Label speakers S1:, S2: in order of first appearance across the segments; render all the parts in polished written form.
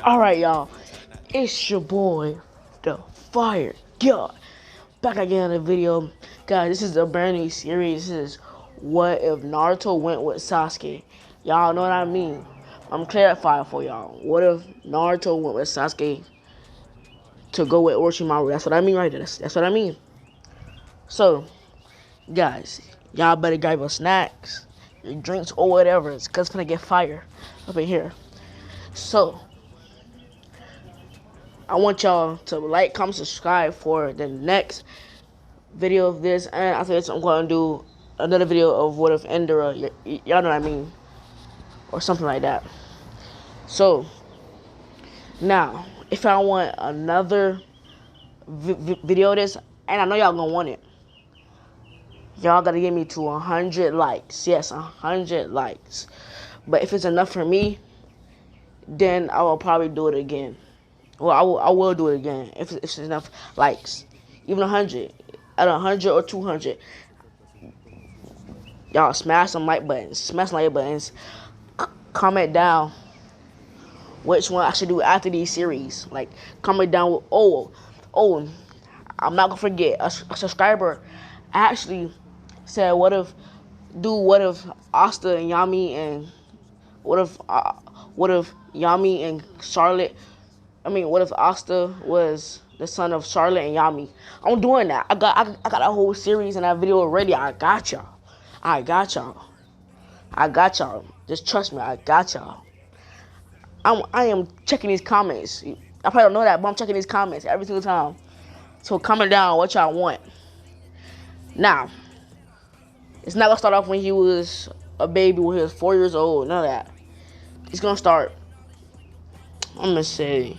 S1: Alright, y'all. It's your boy, the Fire God. Back again in the video. Guys, this is a brand new series. This is What If Naruto Went with Sasuke. Y'all know what I mean. I'm clarifying for y'all. What if Naruto went with Sasuke to go with Orchimaru? That's what I mean right there. That's what I mean. So, guys, y'all better grab your snacks, your drinks, or whatever. It's because it's gonna get fire up in here. So, I want y'all to like, comment, subscribe for the next video of this. And after this, I'm going to do another video of what if Endera, y'all know what I mean, or something like that. So, now, if I want another video of this, and I know y'all gonna want it, y'all gotta get me to 100 likes. Yes, 100 likes. But if it's enough for me, then I will probably do it again. Well, I will do it again if it's enough likes. Even 100. At 100 or 200. Y'all smash some like buttons. Smash some like buttons. Comment down which one I should do after these series. Like, comment down with, I'm not gonna forget, a subscriber actually said, what if Asta and Yami and what if Yami and Charlotte, what if Asta was the son of Charlotte and Yami? I'm doing that. I got a whole series in that video already. I got y'all. Just trust me. I got y'all. I am checking these comments. I probably don't know that, but I'm checking these comments every single time. So comment down what y'all want. Now, it's not gonna start off when he was a baby, when he was 4 years old. None of that. It's gonna start, I'm gonna say,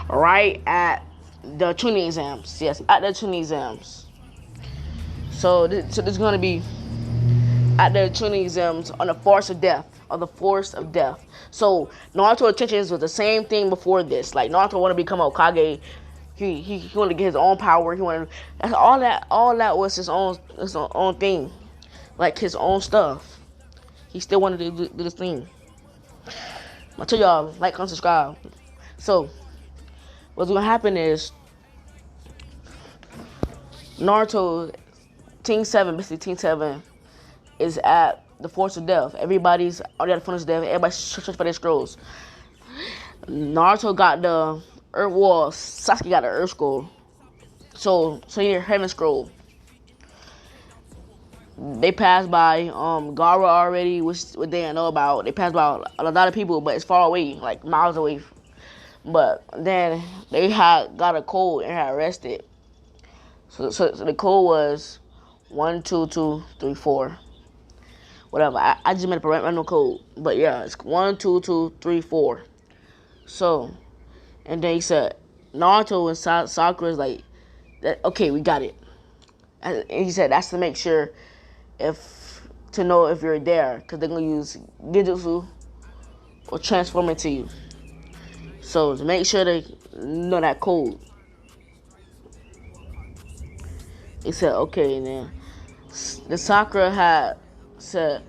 S1: right at the tuning exams. Yes, at the tuning exams. So this is gonna be at the tuning exams on the force of death. So Naruto's intentions was the same thing before this. Like, Naruto wanted to become a Hokage. He wanted to get his own power. That's all that was his own thing. Like, his own stuff. He still wanted to do this thing. I tell y'all, like, comment, subscribe. So what's gonna happen is Naruto Team 7, basically Team 7, is at the Force of Death. Everybody's already at the Force of Death. Everybody's searching for their scrolls. Naruto got the Earth Wall. Sasuke got the Earth Scroll. So he need a Heaven Scroll. They passed by Gara already, which they didn't know about. They passed by a lot of people, but it's far away, like miles away. But then they got a code and had arrested. So the code was 1, 2, 2, 3, 4. Whatever. I just made up a random code. But yeah, it's 1, 2, 2, 3, 4. So, and then he said, Naruto and Sakura's like, okay, we got it. And he said that's to make sure to know if you're there, because they're going to use Genjutsu or transform into you. So to make sure they know that code. He said, okay, and then the Sakura had said,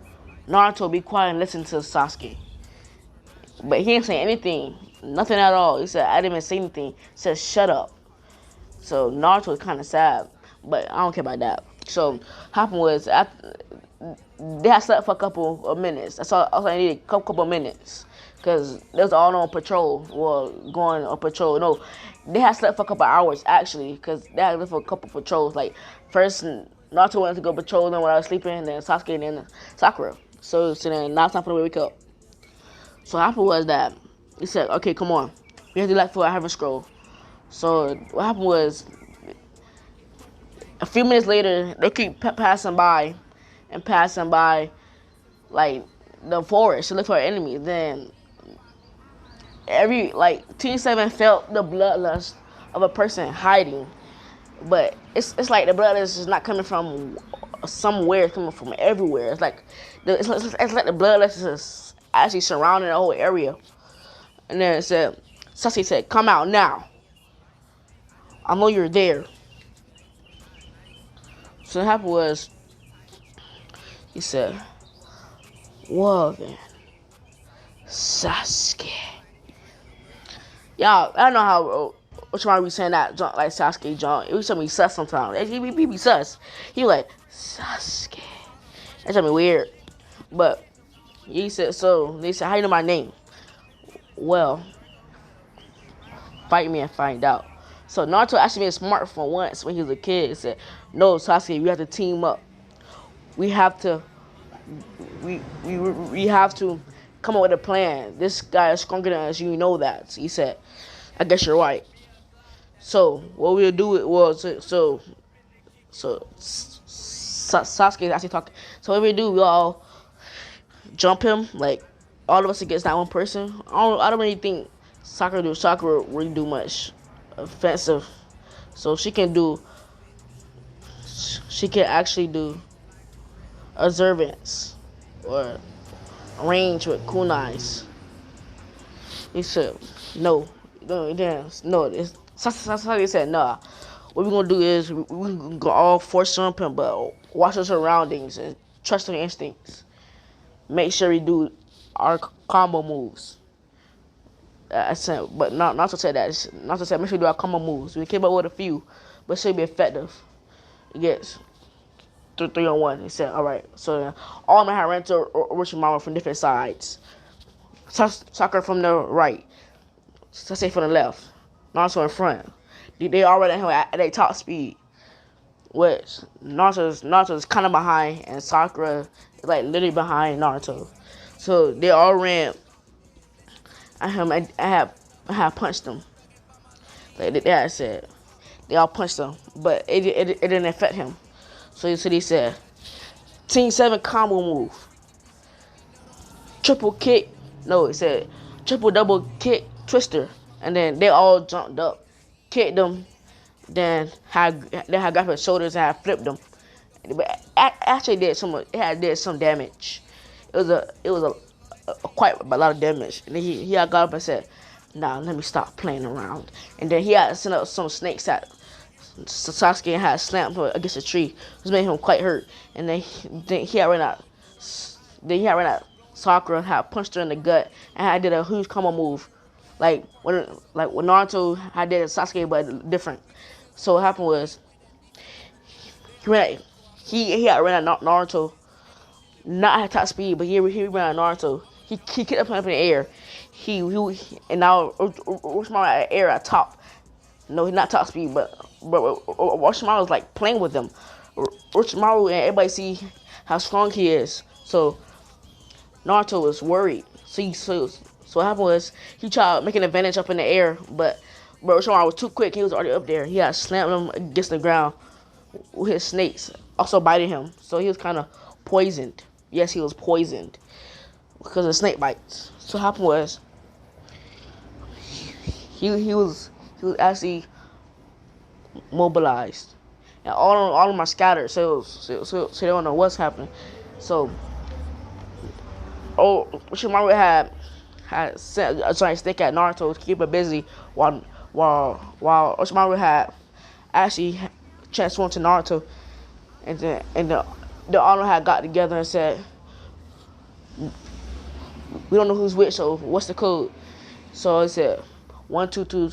S1: Naruto, be quiet and listen to Sasuke. But he didn't say anything. Nothing at all. He said, I didn't even say anything. He said, shut up. So Naruto was kind of sad, but I don't care about that. So what happened was, they had slept for a couple of minutes. That's all I needed, a couple of minutes. Because they was all on patrol. Well, going on patrol. No, they had slept for a couple of hours, actually, because they had slept for a couple of patrols. Like, first, Naruto went to go patrol, then when I was sleeping, and then Sasuke, and then Sakura. So then now it's time for them to wake up. So what happened was that he said, okay, come on. We have to do that for a Heaven Scroll. So what happened was, a few minutes later, they keep passing by, like, the forest to look for an enemy. Then Team 7 felt the bloodlust of a person hiding. But it's like the bloodlust is not coming from somewhere, it's coming from everywhere. It's like the bloodlust is actually surrounding the whole area. And then Sasuke said, come out now. I know you're there. So what happened was, he said, well then, Sasuke. Y'all, I don't know how Orchimaru be saying that junk like Sasuke junk. It was something sus sometimes. He be sus. He like Sasuke. That's something weird. But he said so. They said, "How you know my name?" Well, fight me and find out. So Naruto actually made smart for once when he was a kid. He said, "No, Sasuke, we have to team up. We have to, we have to come up with a plan. This guy is stronger than us. You know that." So he said, "I guess you're right." So what we'll do it was Sasuke is actually talking. So what we do, we all jump him like all of us against that one person. I don't really think Sakura really do much offensive. So she can actually do observance or range with kunais. He said no. Sasuke said nah. What we're gonna do is we're gonna all force jump him, but watch our surroundings and trust our instincts. Make sure we do our combo moves. I said, but not to say that. Not to say make sure we do our combo moves. We came up with a few, but should be effective. Yes, 3-on-1. He said, all right. So all of them had ran to Orchimaru from different sides. Sakura from the right, Sensei from the left, Naruto in front. They already at their top speed, which Naruto's kind of behind, and Sakura is like literally behind Naruto. So they all ran at him. I had punched them. Like I said, they all punched him, but it didn't affect him. So he said, Team 7 combo move. Triple kick. No, it said triple double kick twister. And then they all jumped up, kicked them, then had got his shoulders and had flipped them. But actually did some damage. It was a quite a lot of damage. And then he had got up and said, "Nah, let me stop playing around." And then he had sent up some snakes that Sasuke had slammed against a tree, which made him quite hurt. And then he had ran out. Then he had ran out. Sakura had punched her in the gut and had did a huge combo move, like when Naruto had did Sasuke, but different. So what happened was he had ran out Naruto, not at top speed, but he ran out Naruto. He kicked up in the air. And now Orochimaru at air at top. No, he's not top speed, but Orochimaru was like playing with them. Orochimaru and everybody see how strong he is. So Naruto was worried. So what happened was he tried making an advantage up in the air, but Orochimaru was too quick. He was already up there. He had slammed him against the ground with his snakes, also biting him. So he was kind of poisoned. Yes, he was poisoned because of snake bites. So what happened was he was actually mobilized, and all of them are scattered. So they don't know what's happening. So Orchimaru had sent a giant snake at Naruto to keep it busy, while Orchimaru had actually transformed to Naruto, and the honor had got together and said, "We don't know who's which, so what's the code?" So it said 1, 2, 2,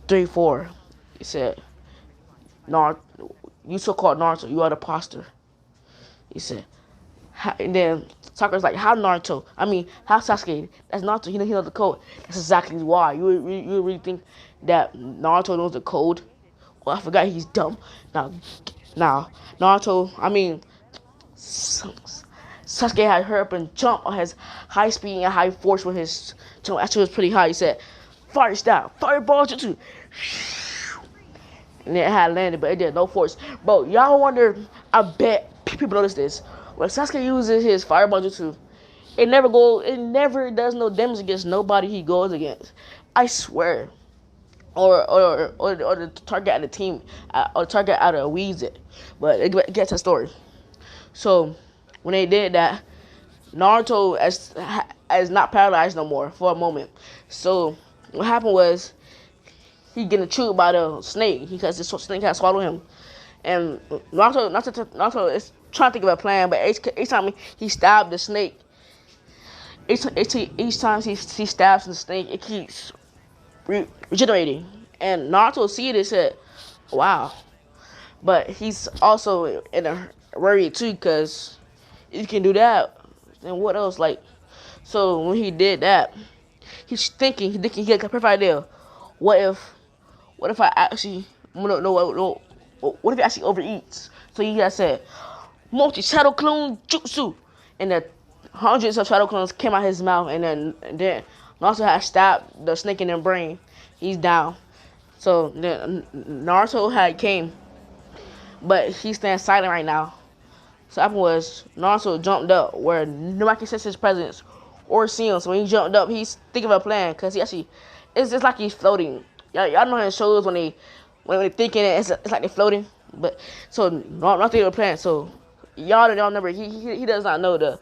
S1: 3, 4. He said, "Naruto, you so-called Naruto, you are the imposter." He said, and then Sakura's like, "How Naruto? I mean, how Sasuke? That's Naruto. He knows the code. That's exactly why. You really think that Naruto knows the code? Well, I forgot he's dumb. Now, Naruto. I mean, Sasuke had hurry up and jump on his high speed and high force with his jump. Actually, it was pretty high. He said, fire style, fireball jutsu." And it had landed, but it did no force. Bro, y'all wonder, I bet people notice this. When Sasuke uses his fireball jutsu, it never does no damage against nobody he goes against. I swear. Or the target at the team, or the target out of weeds it. But it gets a story. So when they did that, Naruto is not paralyzed no more for a moment. So what happened was he getting chewed by the snake because the snake had swallowed him. And Naruto is trying to think of a plan, but each time he stabbed the snake, each time he stabs the snake, it keeps regenerating. And Naruto see it and said, "Wow." But he's also in a worry too, because if you can do that, then what else? Like, so when he did that, he's thinking he had a perfect idea. What if, what if I actually, what if he actually overeats? So he had said, multi shadow clone jutsu, and the hundreds of shadow clones came out his mouth, and then Naruto had stabbed the snake in the brain. He's down. So then Naruto had came, but he's staying silent right now. So what happened was Naruto jumped up where nobody can sense his presence or see him. So when he jumped up, he's thinking of a plan, because he actually, it's just like he's floating. Y'all know in shows when they thinking it, it's like they're floating. But so not thinking of a plan. So y'all remember he does not know the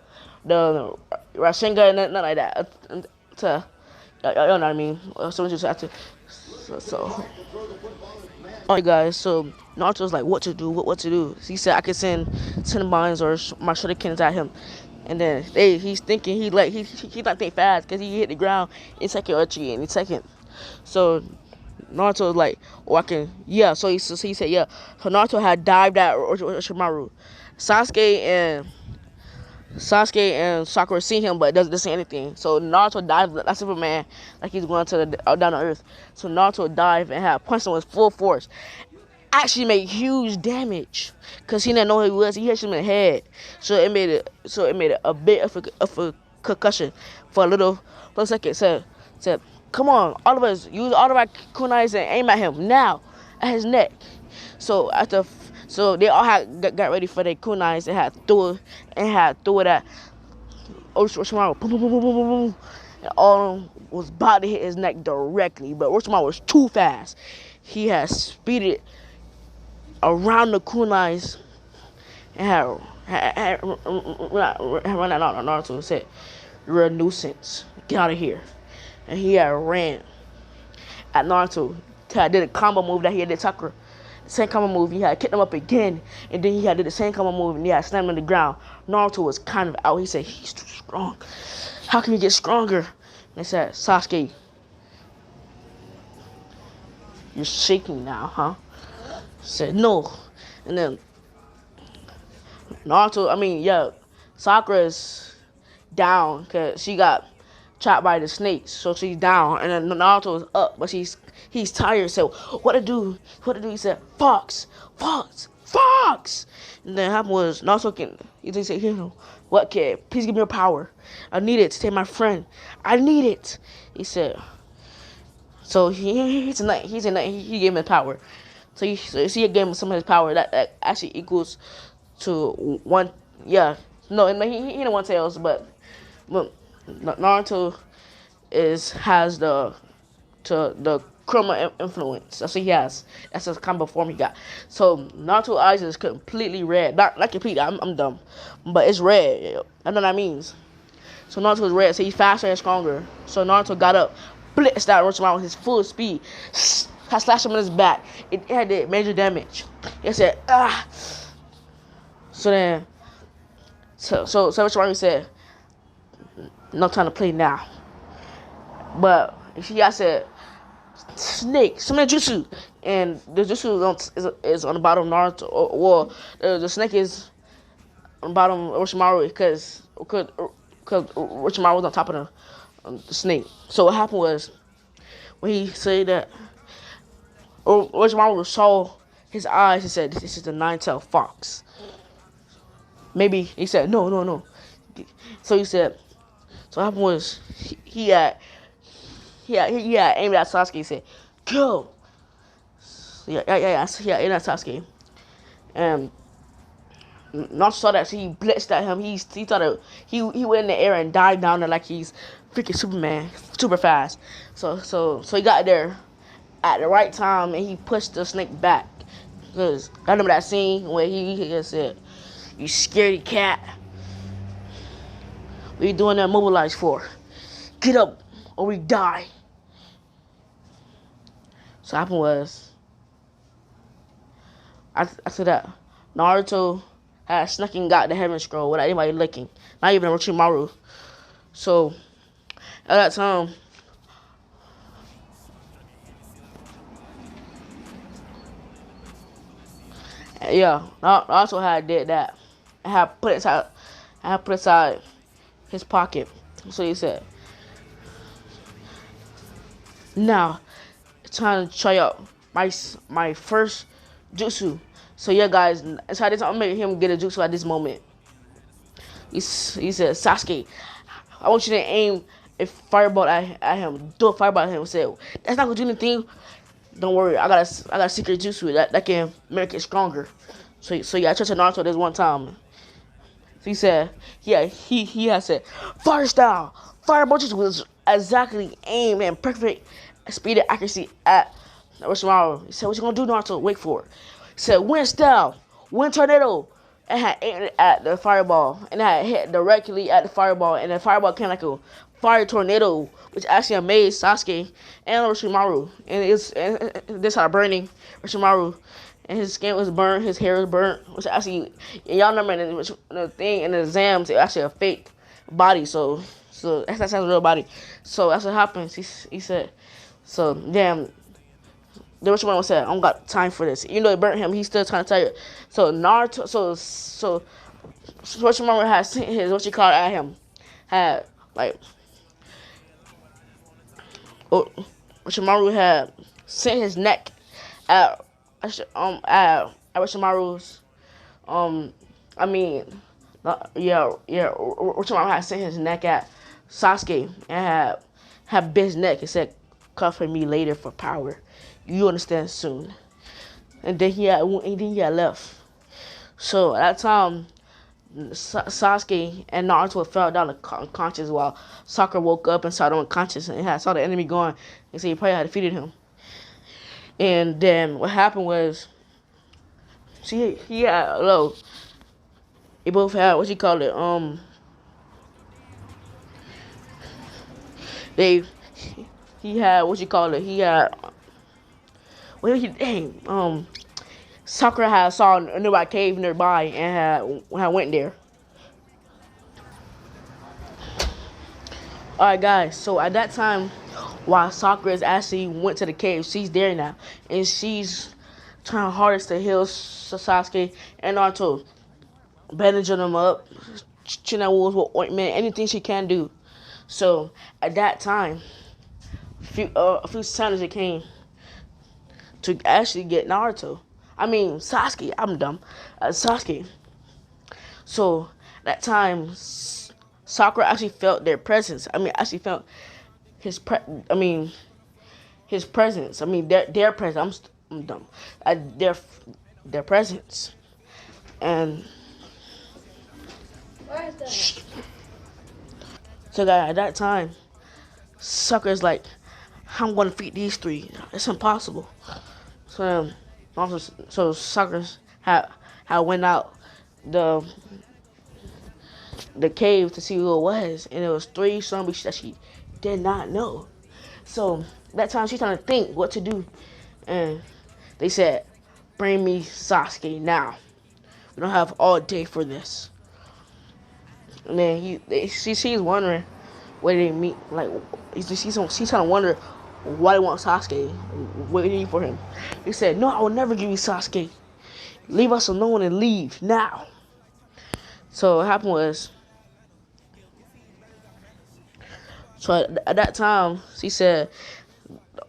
S1: Rasengan and nothing like that. Y'all know what I mean. Someone just have to. So alright guys, so Naruto's like, what to do, what to do. So he said I could send 10 mines or my shurikens at him. And then he's thinking, he like think fast, because he hit the ground in second Uchi and in second. So Naruto like, oh I can, yeah. So he said yeah. So Naruto had dived at Orchimaru. Sasuke and Sakura see him, but doesn't say anything. So Naruto dives like Superman, like he's going to down to Earth. So Naruto dived and had punched him with full force. Actually made huge damage, because he didn't know who he was. He hit him in the head, so it made a bit of a concussion for a second. Said, come on, all of us, use all of our kunais and aim at him now, at his neck. So they all got ready for their kunais and had threw it at Orochimaru. Boom, boom, boom, boom, boom, boom, boom. And all of them was about to hit his neck directly, but Orochimaru was too fast. He had speeded around the kunais and had run out on Naruto and said, "You're a nuisance. Get out of here." And he had ran at Naruto. He did a combo move that he had did Sakura. The same combo move, he had kicked him up again, and then he had did the same combo move, and he had slammed him on the ground. Naruto was kind of out. He said, "He's too strong. How can he get stronger?" And they said, "Sasuke, you're shaking now, huh?" Said no. And then Sakura's down because she got trapped by the snakes, so she's down. And then Naruto is up, but he's tired. So what to do? He said, "Fox, fox, fox." And then what happened was he said, "What, kid? Please give me your power. I need it to save my friend. I need it." He said. So he's a knight. He gave him his power. So he gave him some of his power that actually equals to one. Yeah, no, and he didn't want tails, but Naruto has the chroma influence. That's what he has. That's the combo form he got. So Naruto's eyes is completely red. Not completely. I'm dumb, but it's red. I know what that means. So Naruto's red. So he's faster and stronger. So Naruto got up, blitzed out Orochimaru with his full speed. I slashed him in his back. It had major damage. It said, ah. So then, so Orochimaru said, "No time to play now." But I said, "Snake, summon jutsu," and the jutsu is on the bottom of Naruto. Well, the snake is on the bottom of Orochimaru because Orochimaru was on top of the snake. So what happened was when he said that. Orochimaru saw his eyes and said, "This is the nine-tailed fox." Maybe he said, "No." So he said, so what happened was he had aimed at Sasuke. He said, "Go." Yeah, aimed at Sasuke. And Naruto saw that, so he blitzed at him. He thought he went in the air and dived down there like he's freaking Superman, super fast. So he got there at the right time, and he pushed the snake back. Because I remember that scene where he said, "You scaredy cat. What are you doing that mobilized for? Get up or we die." So what happened was, after that, Naruto had snuck and got the Heaven Scroll without anybody looking. Not even Orchimaru. So at that time, yeah, I also had did that. I had put it aside. I had put aside his pocket. So he said, "Now it's time to try out my first jutsu." So yeah, guys, so this I'm making him get a jutsu at this moment. He said, "Sasuke, I want you to aim a fireball at him. Do a fireball at him." He said, "That's not gonna do anything. Don't worry, I got a secret jutsu that can make it stronger." So yeah, I tried to Naruto this one time. So he said, yeah, he had said, fire style, fireball jutsu was exactly aimed and perfect speed and accuracy at Orchimaru. He said, "What you gonna do, Naruto? Wait for it." He said, "Wind style, wind tornado." It had aimed at the fireball, and it had hit directly at the fireball, and the fireball came like a fire tornado, which actually amazed Sasuke and Orochimaru. And this started burning Orochimaru, and his skin was burnt, his hair was burnt, which actually, y'all remember in the thing in the exams, it actually a fake body, so that's not a real body. So that's what happens. He said, so damn. The Orochimaru said, "I don't got time for this." Even though it burnt him, he's still trying to tell you. So Naruto, so Orochimaru had sent his what you call it at him, had like Orochimaru had sent his neck at Orochimaru's um I mean yeah Orochimaru had sent his neck at Sasuke and had bit his neck and said, "Come for me later for power. You understand soon." And then he had left. So at that time, Sasuke and Naruto fell down unconscious while Sakura woke up and saw them unconscious and saw the enemy going. And so he probably had defeated him. And then what happened was, he had low. They both had what you call it. They he had what you call it. He had dang Sakura had saw a nearby cave nearby and had went there. Alright guys, so at that time while Sakura is actually went to the cave, she's there now. And she's trying hardest to heal Sasuke and Naruto. Bandaging them up, chin that wolves with ointment, anything she can do. So at that time, a few senators came to actually get Naruto. I mean Sasuke. I'm dumb. Sasuke. So that time, Sakura actually felt their presence. I mean, actually felt his pre. I mean, his presence. I mean, their presence. I'm dumb. Their presence. And so that at that time, Sakura's like, "I'm gonna defeat these three. It's impossible." So, so Sakura had went out the the cave to see who it was, and it was three zombies that she did not know. So that time she's trying to think what to do, and they said, "Bring me Sasuke now. We don't have all day for this." And then she's wondering where they meet. Like she's trying to wonder why they want Sasuke, waiting for him. He said, "No, I will never give you Sasuke. Leave us alone and leave now." So what happened was, so at that time, she said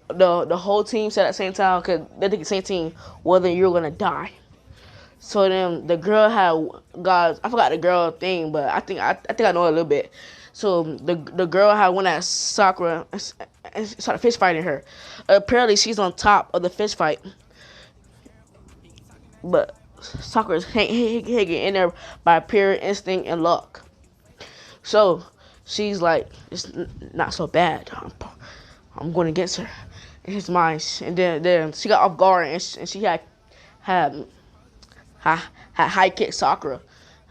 S1: the whole team said at the same time, because they think the same team, whether you're gonna die. So then the girl had got, I forgot the girl thing, but I think I know a little bit. So the girl had went at Sakura and started fist fighting her. Apparently she's on top of the fist fight, but Sakura's hanging in there by pure instinct and luck. So she's like, "It's not so bad. I'm going against her," in his mind. And then she got off guard and she had high kick Sakura.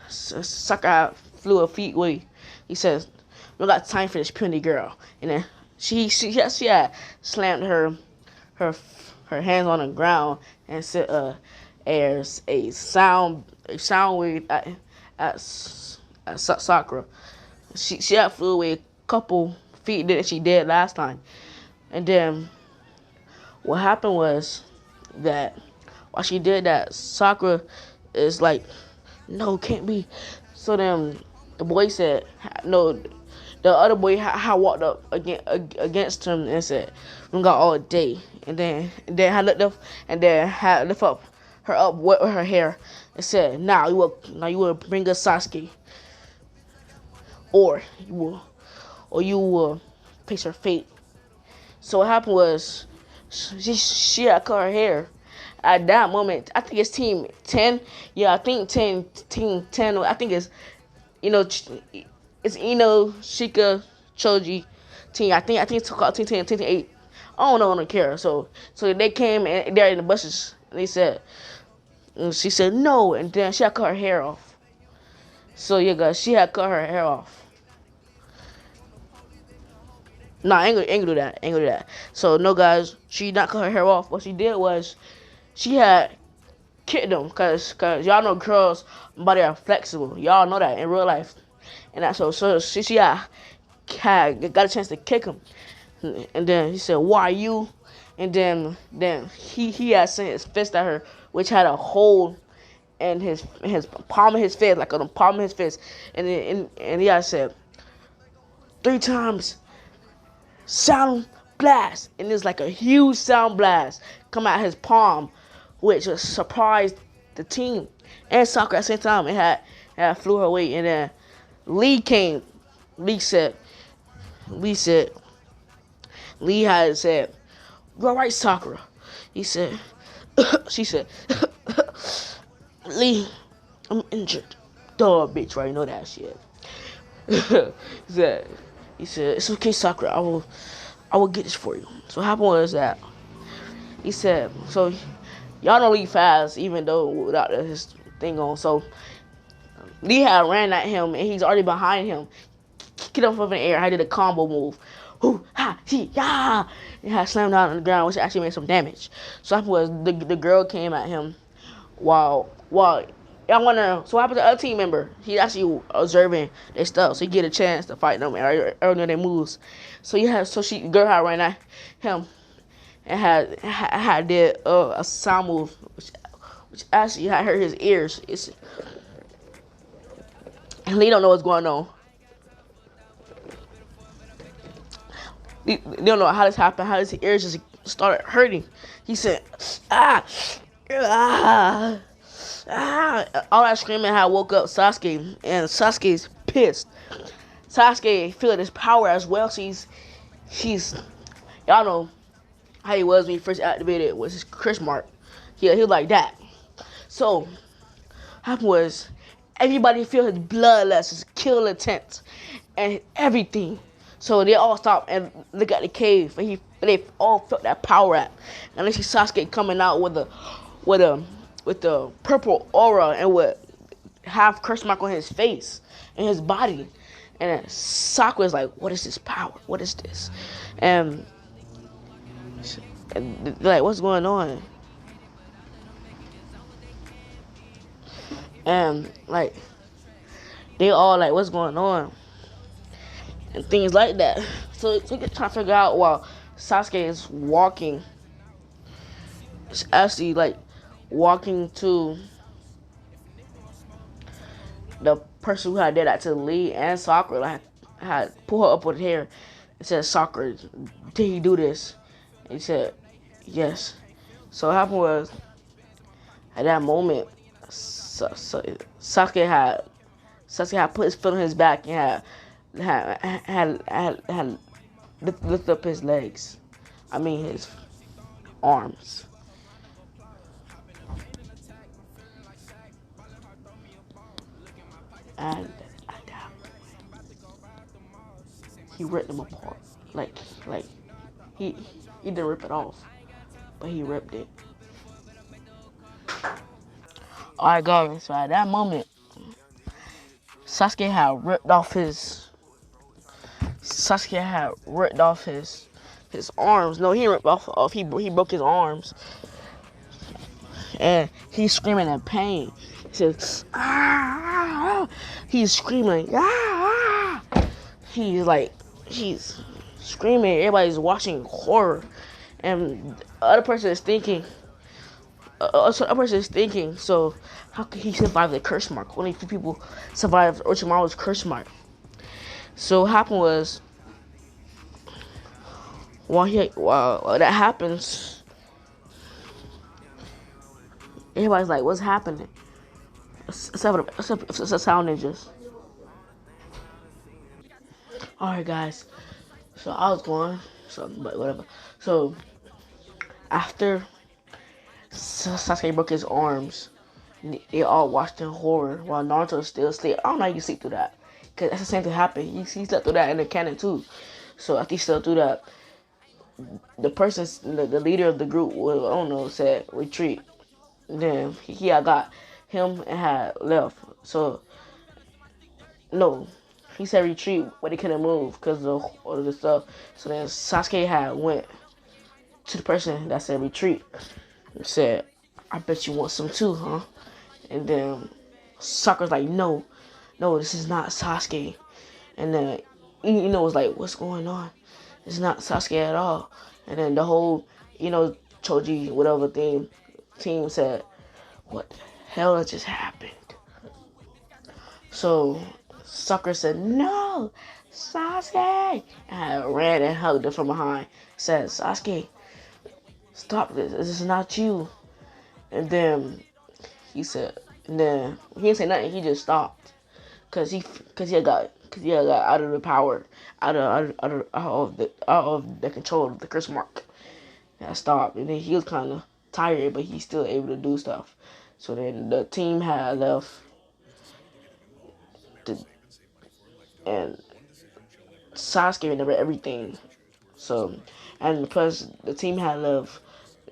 S1: Sakura flew her feet away. He says, "We don't got time for this puny girl." And then she had slammed her her hands on the ground and said, "There's a sound wave at Sakura." she had flew away a couple feet that she did last time. And then what happened was that while she did that, Sakura is like, no, can't be. So then the boy said, no. The other boy had walked up against him and said, "We got all day." And then had looked up and then had lift up her up with her hair and said, "Now you will bring us Sasuke, or you will face her fate." So what happened was she had cut her hair. At that moment, I think it's Team 10. Yeah, I think Team 10. I think it's you know it's Shika, Choji team. I think it's called Team 10, Team 8. I don't know. I don't care. So they came and they're in the bushes. And they said, and she said no, and then she had cut her hair off. So yeah, guys, she had cut her hair off. No, I ain't gonna do that. Ain't gonna do that. So no, guys, she not cut her hair off. What she did was she had kicked them, cause y'all know girls' body are flexible. Y'all know that in real life, and that so she had got a chance to kick him, and then he said, "Why you?" And then he had sent his fist at her, which had a hole in his palm of his fist, like on the palm of his fist, and he had said 3 times sound blast, and it's like a huge sound blast come out his palm, which surprised the team and Sakura at the same time. It had flew her away, and then Lee came. Lee said, Lee had said, "You're right, Sakura." He said, she said, "Lee, I'm injured." Duh, bitch, right? You know that shit. he said, "It's okay, Sakura. I will get this for you." So what happened was that he said, so y'all don't leave fast, even though without his thing on. So Lee had ran at him, and he's already behind him. Kicked him up in the air. I did a combo move. Hoo, ha, he, ya! And had slammed down on the ground, which actually made some damage. So what happened was the girl came at him while y'all wonder. So what happened to the other team member? He actually observing their stuff, so he get a chance to fight them earlier their moves. So the girl had ran at him and had did a sound move, which actually had hurt his ears. And Lee don't know what's going on. They don't know how this happened, how his ears just started hurting. He said, ah, ah, ah. All that screaming had woke up Sasuke, and Sasuke's pissed. Sasuke feel his power as well, so he's y'all know how he was when he first activated was his Chris mark. He was like that. So what happened was everybody feel his bloodlust, his kill intent, and everything. So they all stopped and look at the cave, and they all felt that power at. And then see Sasuke coming out with the purple aura and with half curse mark on his face and his body. And then Sakura's like, "What is this power? What is this?" And they're like, "What's going on?" And like they all like, "What's going on?" And things like that. So you're trying to figure out while Sasuke is walking. It's actually like walking to the person who had did that to Lee and Sakura. Like had pulled her up with hair and said, "Sakura, did he do this?" And he said, "Yes." So what happened was at that moment, Sasuke had put his foot on his back and had lift up his legs. I mean his arms. And at that point, he ripped them apart. Like he didn't rip it off, but he ripped it. Alright guys, so at that moment, Sasuke had ripped off his arms. No, he didn't rip off. He broke his arms, and he's screaming in pain. He says, "Ah!" He's screaming, "Ah!" he's like, he's screaming. Everybody's watching horror, and the other person is thinking. So the other person is thinking. So how could he survive the curse mark? Only few people survived Orchimaru's curse mark. So what happened was while that happens, everybody's like, "What's happening?" Except sound ninjas. All right, guys. So I was going. So but whatever. So after Sasuke broke his arms, they all watched in horror while Naruto still asleep. I don't know how you sleep through that. Because that's the same thing happened. He slept through that in the canon too. So after he slept through that, the person, the leader of the group, I don't know, said retreat. Then he had got him and had left. So, no. He said retreat, but he couldn't move because of all of the stuff. So then Sasuke had went to the person that said retreat and said, I bet you want some too, huh? And then Sakura's like, no, this is not Sasuke. And then was like, what's going on? It's not Sasuke at all. And then the whole, Choji, whatever team said, what the hell just happened? So Sakura said, no, Sasuke. And I ran and hugged her from behind. Said, Sasuke, stop this. This is not you. And then and then he didn't say nothing. He just stopped. Cause he had got out of the power, out of the control of the curse mark. And I stopped, and then he was kind of tired, but he's still able to do stuff. So then the team had left, and Sasuke remembered everything. So, and plus the team had left.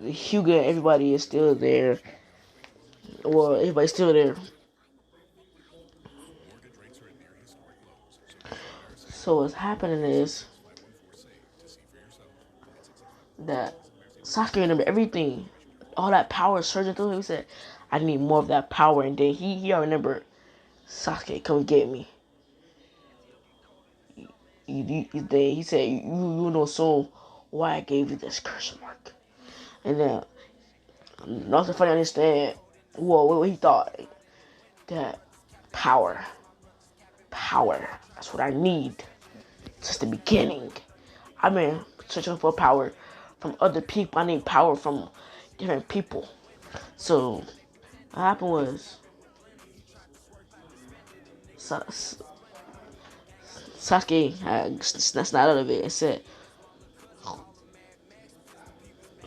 S1: Hyuga and everybody is still there. Well, everybody's still there. So what's happening is that Sasuke remembered everything. All that power surging through him. He said, I need more of that power. And then he remembered, Sasuke, come get me. He said, you know soon why I gave you this curse mark. And then, not so funny to understand, what he thought. That power, that's what I need. Just the beginning. I've been searching for power from other people. I need power from different people. So what happened was Sasuke had snatched out of it and said,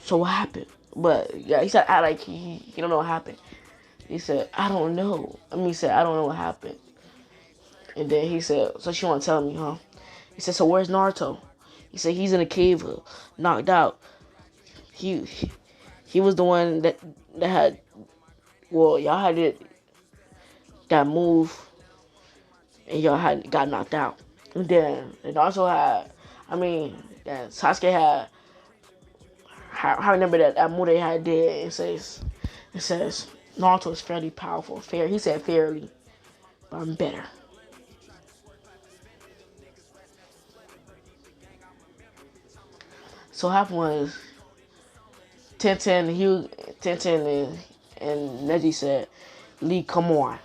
S1: so what happened? But yeah, he said, like he don't know what happened. He said, I don't know. He said, I don't know what happened. And then he said, so she want to tell me, huh? He said, so where's Naruto? He said, he's in a cave, knocked out. He was the one that had, y'all had that move, and y'all had got knocked out. And then it also had, that Sasuke had, I remember that move they had did. It says Naruto is fairly powerful. Fair, he said fairly, but I'm better. So what happened was Tenten and Neji said, Lee, come on.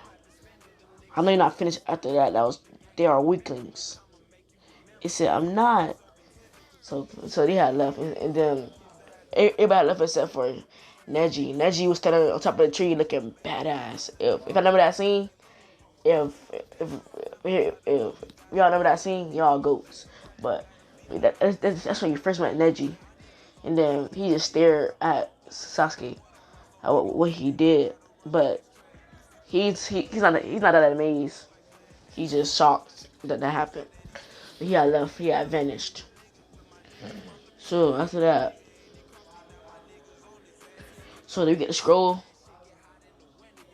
S1: I know you're not finished after that. They are weaklings. He said, I'm not. So they had left, and then everybody left except for Neji. Neji was standing on top of the tree looking badass. If I remember that scene, if y'all remember that scene, y'all goats. But that's when you first met Neji, and then he just stared at Sasuke, at what he did. But he's not that amazed. He's just shocked that happened. He had left. He had vanished. So after that, so they get the scroll.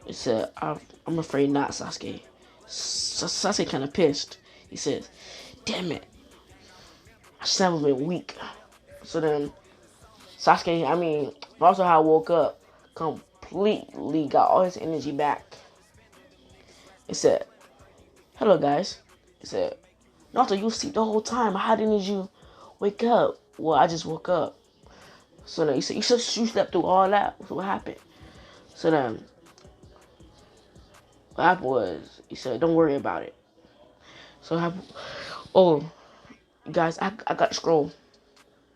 S1: It said, I'm afraid not, Sasuke. Sasuke kind of pissed. He says, damn it. I should have been weak. So then, Sasuke, also how I woke up, completely got all his energy back. It said, hello guys. It said, Naruto, you sleep the whole time. How didn't you wake up? Well, I just woke up. So then he said, you slept through all that. So what happened? So then what happened was he said, don't worry about it. So what happened? Oh, guys, I got the scroll.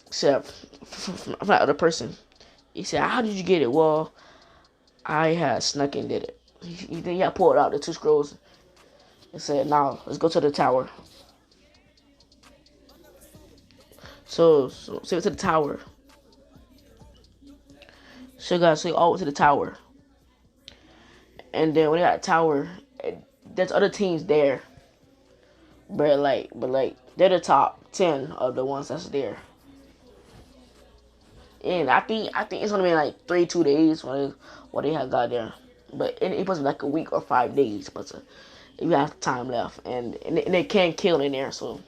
S1: He said from that other person. He said, how did you get it? Well, I had snuck and did it. He had pulled out the two scrolls and said, now let's go to the tower. So we went to the tower. So guys, so we all went to the tower. And then when they got the tower, there's other teams there. But they're the top 10 of the ones that's there. And I think it's only been like 2 days when they had got there. But it wasn't like a week or 5 days, but you have time left, and they can't kill in there. So,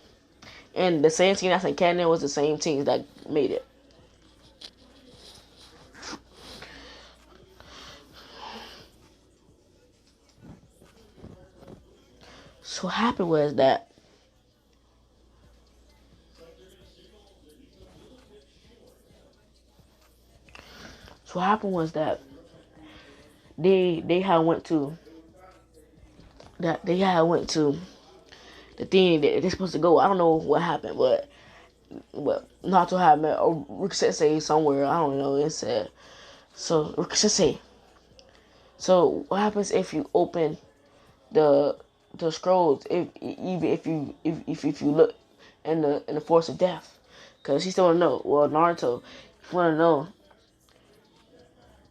S1: and the same team that's in Canada was the same team that made it. So what happened was that so what happened was that they had went to the thing that they're supposed to go. I don't know what happened, but Naruto had met Rick Sensei somewhere. I don't know. It said so. Rick Sensei. So what happens if you open the scrolls? If you look in the force of death, because he still wanna know. Well, Naruto, if you wanna know,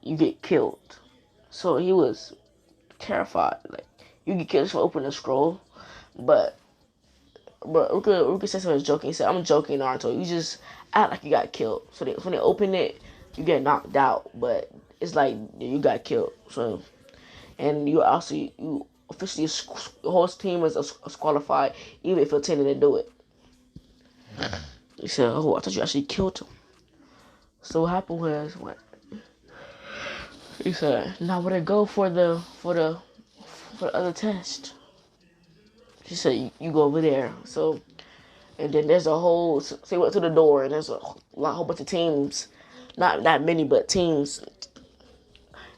S1: you get killed. So he was terrified. Like you get killed if you open the scroll, but Ruka Sensei was joking. He said, "I'm joking, Naruto. You just act like you got killed. So when they open it, you get knocked out, but it's like you got killed. So and you officially the whole team is disqualified, even if you're intending to do it." He said, "Oh, I thought you actually killed him." So what happened was what he said. Now would it go for the other test? She said, you go over there. So, and then there's a whole, so they went to the door, and there's a whole bunch of teams. Not that many, but teams.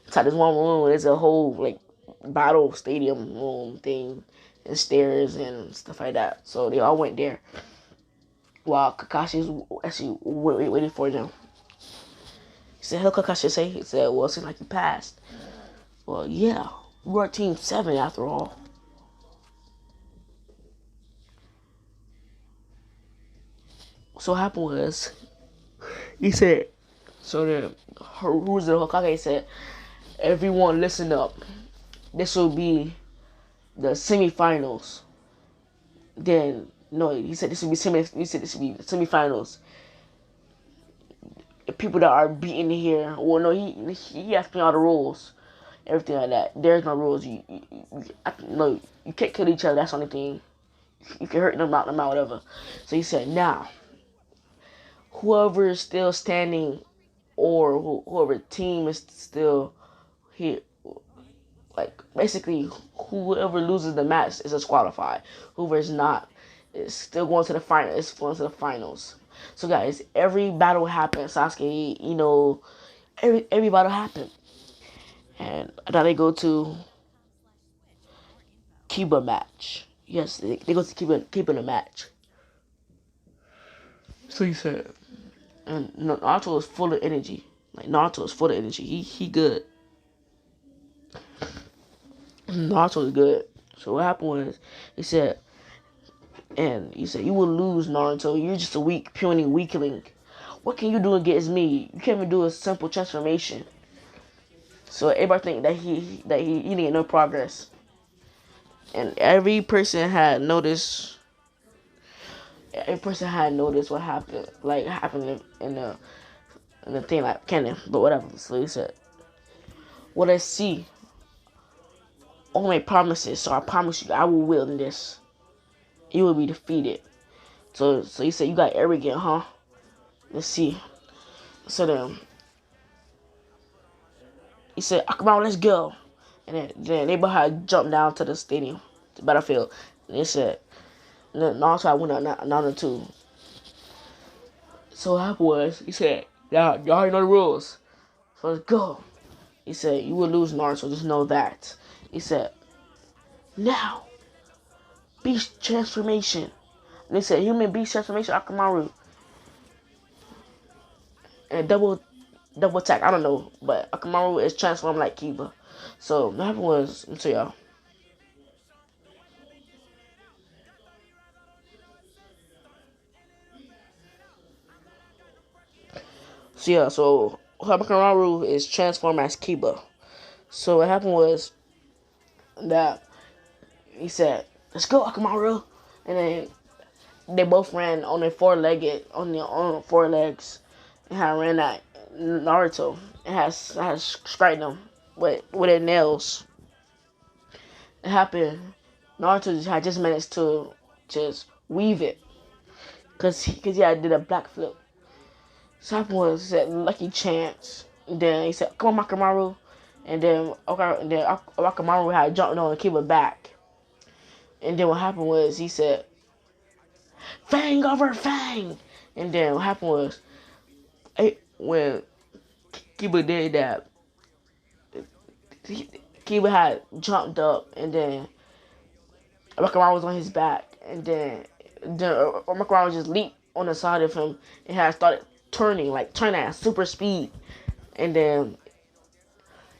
S1: Inside this one room, there's a whole, like, battle stadium room thing, and stairs and stuff like that. So they all went there, while Kakashi's actually waiting for them. He said, hello, Kakashi. He said, well, it seems like you passed. Well, yeah, we're Team 7 after all. So what happened was, he said, so the who's the Hokage said, everyone listen up. This will be the semifinals. Then no, he said this will be the semifinals. The people that are beaten here, well, no, he asked me all the rules, everything like that. There's no rules. No, you can't kill each other. That's the only thing. You can hurt them, knock them out, whatever. So he said, now, whoever is still standing, or whoever team is still here, like basically whoever loses the match is disqualified. Whoever is not is still going to the final. It's going to the finals. So guys, every battle happened. Sasuke, every battle happened, and now they go to Kiba match. Yes, they go to Kiba the match. So you said, and Naruto is full of energy. Like Naruto is full of energy. He good. Naruto is good. So what happened was, he said, you will lose, Naruto. You're just a weak, puny weakling. What can you do against me? You can't even do a simple transformation. So everybody think that he didn't get no progress. And every person had noticed. Every person had noticed what happened, like happened in the thing, like canon, but whatever. So he said, "What I see, all my promises. So I promise you, I will win this. You will be defeated." So he said, "You got arrogant, huh? Let's see." So then he said, "Akamaru, let's go." And then they both had jumped down to the stadium, the battlefield. And they said, Naruto I went out Naruto too. So what happened was he said, y'all already know the rules. So let's go. He said, you will lose Naruto, just know that. He said, now, beast transformation. And he said, human beast transformation, Akamaru. And double attack, I don't know. But Akamaru is transformed like Kiba. So what happened was, let me tell y'all. So yeah, so Akamaru is transformed as Kiba. So what happened was that he said, let's go, Akamaru. And then they both ran on their on four legs, and had ran at Naruto and has scratched them with their nails. It happened. Naruto had just managed to just weave it, cause he had did a black flip. So happened was he said lucky chance. And then he said, "Come on, Makamaru." And then Makamaru had jumped on and keep it back. And then what happened was he said, "Fang over Fang." And then what happened was when Kiba did that, Kiba had jumped up, and then Orchimaru was on his back, and then Orchimaru just leaped on the side of him and had started turning at super speed, and then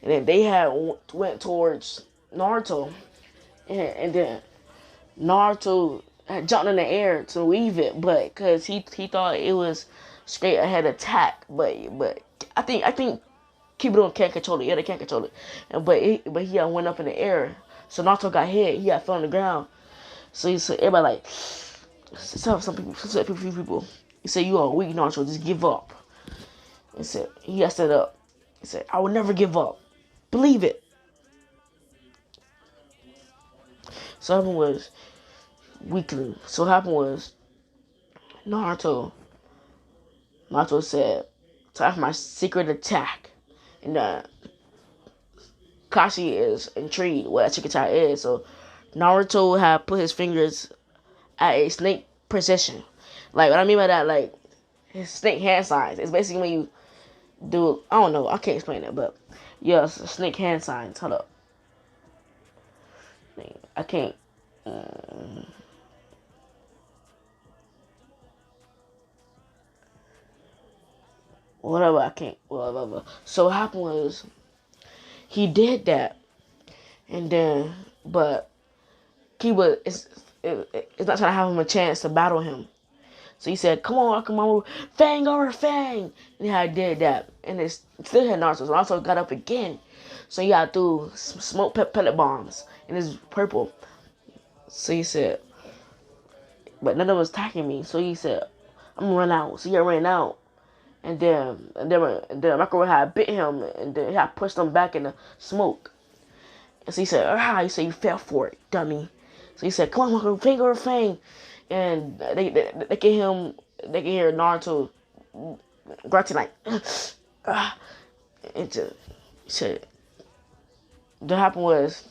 S1: they had went towards Naruto, and then Naruto had jumped in the air to weave it, but because he thought it was straight ahead attack, but I think Kiba can't control it. Yeah, they can't control it, but he went up in the air, so Naruto got hit. He got fell on the ground. So he said, everybody like, some people. He said, you are weak, Naruto. Just give up. He said, he got set up. He said, I will never give up. Believe it. So what happened was weakling. So what happened was Naruto. Naruto said, time for my secret attack. And Kashi is intrigued what that secret attack is. So Naruto had put his fingers at a snake position. Like what I mean by that, like his snake hand signs. It's basically when you do, I don't know, I can't explain it, but yes, snake hand signs. Hold up, I can't. Whatever, I can't. Whatever. So what happened was he did that, and then but Kiba is not trying to have him a chance to battle him. So he said, "Come on, Akamaru, Fang over Fang." And I did that, and it still had Naruto. So Naruto got up again. So he got through smoke pellet bombs, and it's purple. So he said, but none of them was attacking me. So he said, "I'm gonna run out." So he ran out, and then Makaro had bit him, and then he had pushed him back in the smoke. And so he said, "Ah," he said, "You fell for it, dummy." So he said, "Come on, Makaro, Fang over Fang." And they can hear Naruto grunting like, and just shit. What happened was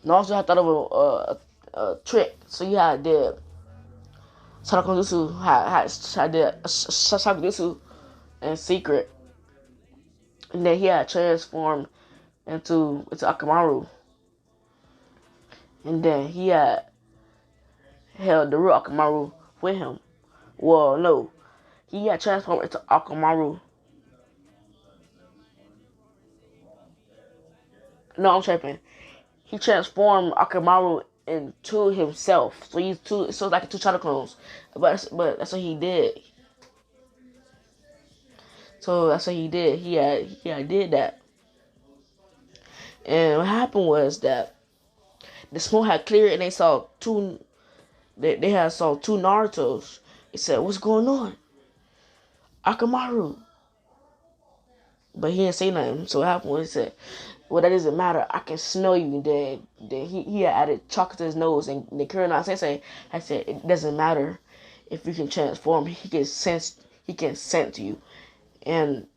S1: Naruto had thought of a trick, so he had did Sadakonjutsu had did Sadakonjutsu in secret, and then he had transformed into Akamaru, and then he had held the real Akamaru with him. Well, no, he had transformed into Akamaru. No, I'm tripping. He transformed Akamaru into himself. So he's two. So it's like two shadow clones. But that's what he did. So that's what he did. He had did that. And what happened was that the smoke had cleared, and they saw two. They had saw two Narutos. They said, "What's going on, Akamaru?" But he didn't say nothing. So what happened was he said, "Well, that doesn't matter. I can smell you." And then he had added chocolate to his nose, and the Kurina Sensei had said, "It doesn't matter if you can transform. He can sense you." And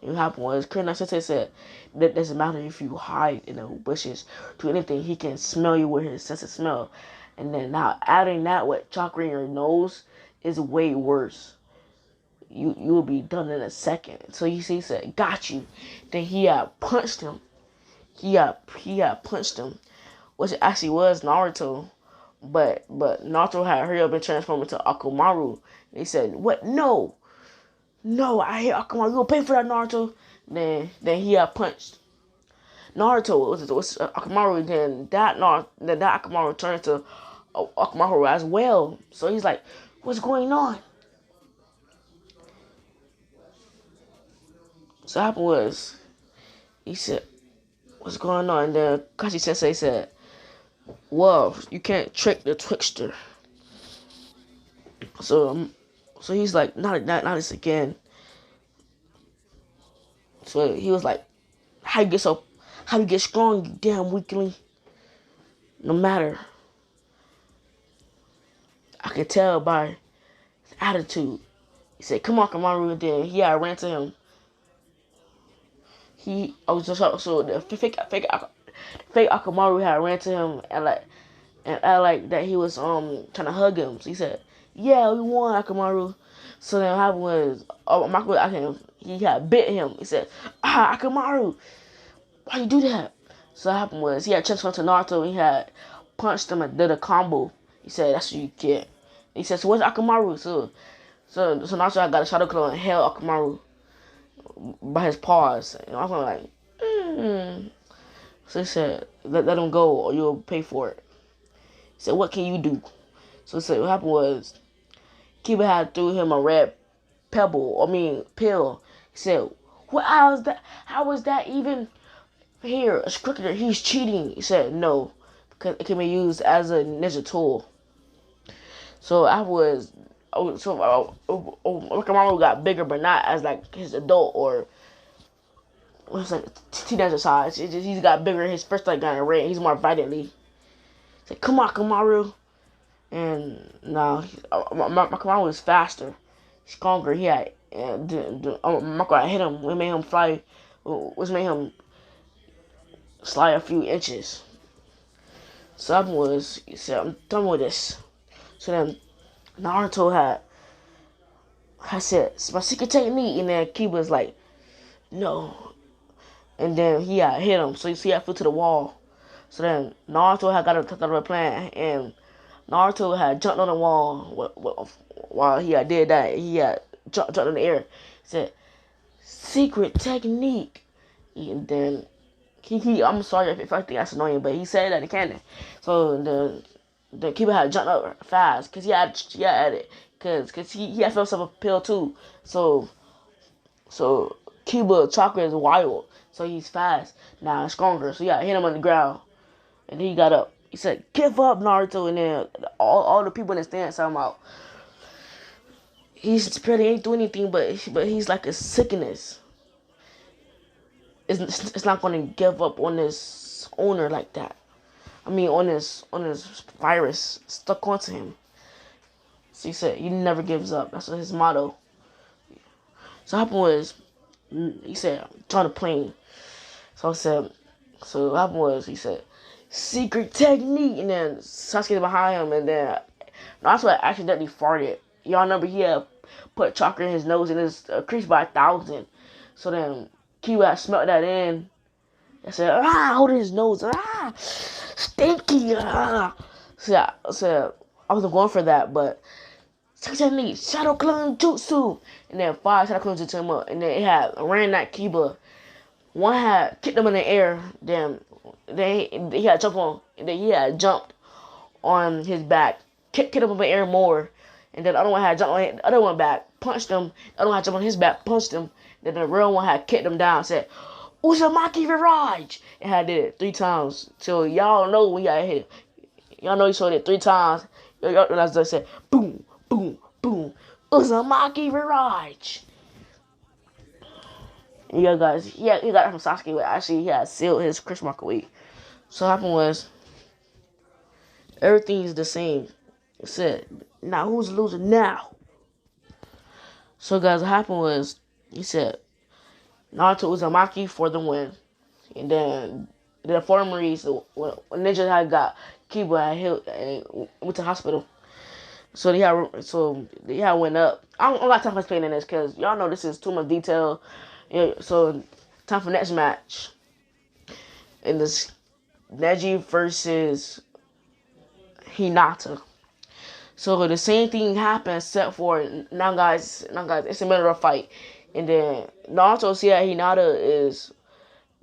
S1: And what happened was, Kurina Sensei said that doesn't matter if you hide in the bushes, do anything, he can smell you with his sense of smell. And then now adding that with chakra in your nose is way worse. You will be done in a second. So he said, got you. Then he had punched him. He had punched him, which actually was Naruto. But Naruto had hurry up and transformed into Orchimaru. And he said, what? No, I hate Orchimaru. You'll pay for that, Naruto. Then he had punched Naruto. Was Orchimaru. Then that Orchimaru turned to Orchimaru as well. So he's like, what's going on? So what happened was, he said, what's going on? And then Kashi Sensei said, well, you can't trick the trickster. So he's like, not this again. So he was like, how you get strong, you damn weakling. No matter. I can tell by his attitude. He said, come on, Kamaru. And then I ran to him. I was just so the fake Akamaru had ran to him and that he was trying to hug him. So he said, yeah, we won, Akamaru. So then what happened was, he had bit him. He said, Akamaru, why you do that? So what happened was, he had transferred to Naruto. He had punched him and did a combo. He said, that's what you get. He said, so where's Akamaru? So Naruto had got a shadow claw and held Akamaru by his paws. And I was like, So he said, let him go or you'll pay for it. He said, what can you do? So he said, what happened was, Kiba had threw him a red pill. He said, how was that even here? A cricketer, he's cheating. He said, no, because it can be used as a ninja tool. So Orchimaru got bigger, but not as like his adult or what's like teenager size. He's got bigger. His first leg got red. He's more violently. He said, "Come on, Kamaru." And now my Kamaru was faster, stronger. He had Marco hit him. We made him fly. Which made him slide a few inches. So that was, he said, I'm done with this. So then Naruto had said, it's my secret technique. And then Kiba was like, no. And then he had hit him. So you see, I flew to the wall. So then Naruto had got a plan. And Naruto had jumped on the wall while he had did that. He had jumped in the air. He said, secret technique. And then I'm sorry if I think that's annoying, but he said that in canon. So the Kiba had jumped up fast because he had it because he had felt himself a pill too. So Kiba chakra is wild, so he's fast now, stronger. So hit him on the ground, and then he got up. He said, "Give up, Naruto," and then all the people in the stand talking about he's pretty ain't doing anything, but he's like a sickness. It's not going to give up on this owner like that. I mean, on this virus stuck onto him. So he said, he never gives up. That's his motto. So what happened was, he said, I'm trying to plane. So what happened was, he said, secret technique. And then Sasuke behind him. And then that's what accidentally farted. Y'all remember he had put chakra in his nose and it's increased by 1,000. So then Kiba had smelled that in. I said, holding his nose. Stinky. So I wasn't going for that, but technique, Shadow Clone Jutsu. And then 5 Shadow Clones Jutsu him up. And then it had ran that Kiba. One had kicked him in the air. Then he had jumped on. And then he had jumped on his back. Kicked him in the air more. And then the other one had jumped on the other one back. Punched him. The other one had jumped on his back. Punched him. Then the real one had kicked him down. Said, Uzumaki Virage! And I did it 3 times. So y'all know when y'all hit it. Y'all know he showed it 3 times. Y'all realize I said, boom, boom, boom. Uzumaki Virage! And yeah, guys, he got it from Sasuke, but actually he had sealed his Chris Mark away. So what happened was, everything's the same. It said, now who's losing now? So guys, what happened was, he said, Naruto Uzumaki for the win. And then the infirmaries, when Ninja had got Kiba had hit and went to the hospital. So they had went up. I don't got time for explaining this because y'all know this is too much detail. Yeah, so time for next match. In this Neji versus Hinata. So the same thing happened except for now guys, it's a middle of a fight. And then Naruto see that Hinata is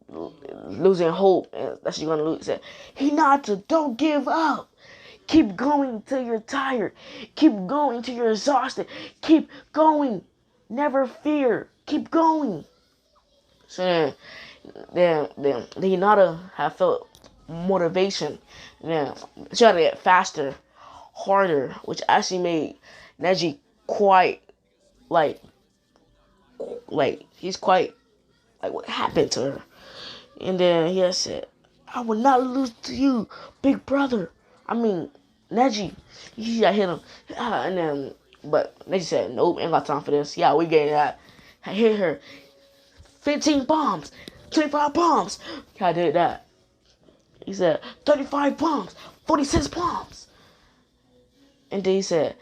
S1: losing hope and that she's gonna lose. Said, Hinata, don't give up. Keep going till you're tired. Keep going till you're exhausted. Keep going. Never fear. Keep going. So then Hinata have felt motivation. Then she had to get faster, harder, which actually made Neji quite like he's quite like what happened to her. And then he said, I will not lose to you, big brother. I mean, Neji. He got hit him. And then, but Neji said, nope, ain't got time for this. Yeah, we getting that. I hit her. 15 bombs. 25 bombs. I did that. He said, 35 bombs. 46 bombs. And then he said,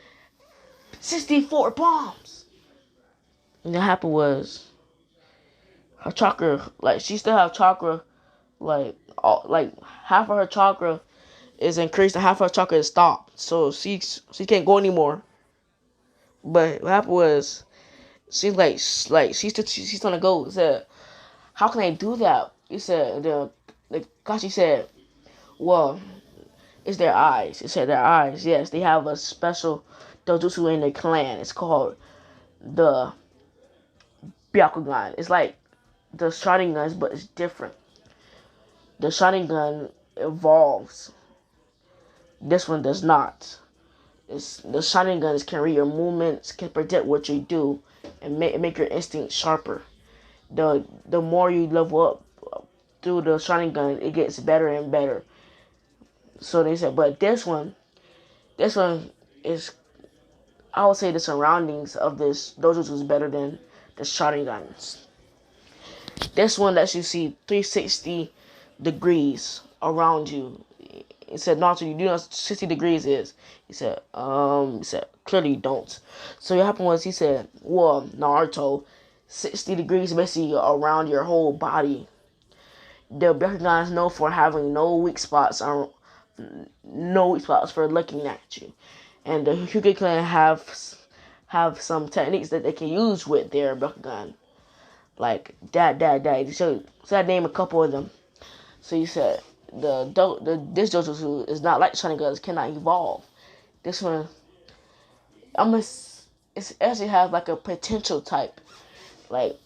S1: 64 bombs. And what happened was, her chakra, like, she still have chakra, like half of her chakra is increased and half of her chakra is stopped. So she can't go anymore. But what happened was, seems like she's gonna go. He said, how can I do that? He said the Kashi said, well, it's their eyes. It said their eyes. Yes, they have a special dojutsu in their clan. It's called the Byakugan. It's like the Sharingan, but it's different. The Sharingan evolves. This one does not. The Sharingan can read your movements, can predict what you do, and make your instinct sharper. The more you level up through the Sharingan, it gets better and better. So they said, but this one is, I would say the surroundings of this dojutsu is better than the Sharingans. This one lets you see 360 degrees around you. He said, Naruto, you do know what 60 degrees is. He said, clearly you don't. So what happened was, he said, well, Naruto, 60 degrees basically around your whole body. The Byakugan is known for having no weak spots for looking at you. And the Hyuga clan have some techniques that they can use with their Byakugan. Like that. So I named a couple of them. So you said this Jojutsu is not like Sharingan, cannot evolve. This one, it actually has like a potential type. Like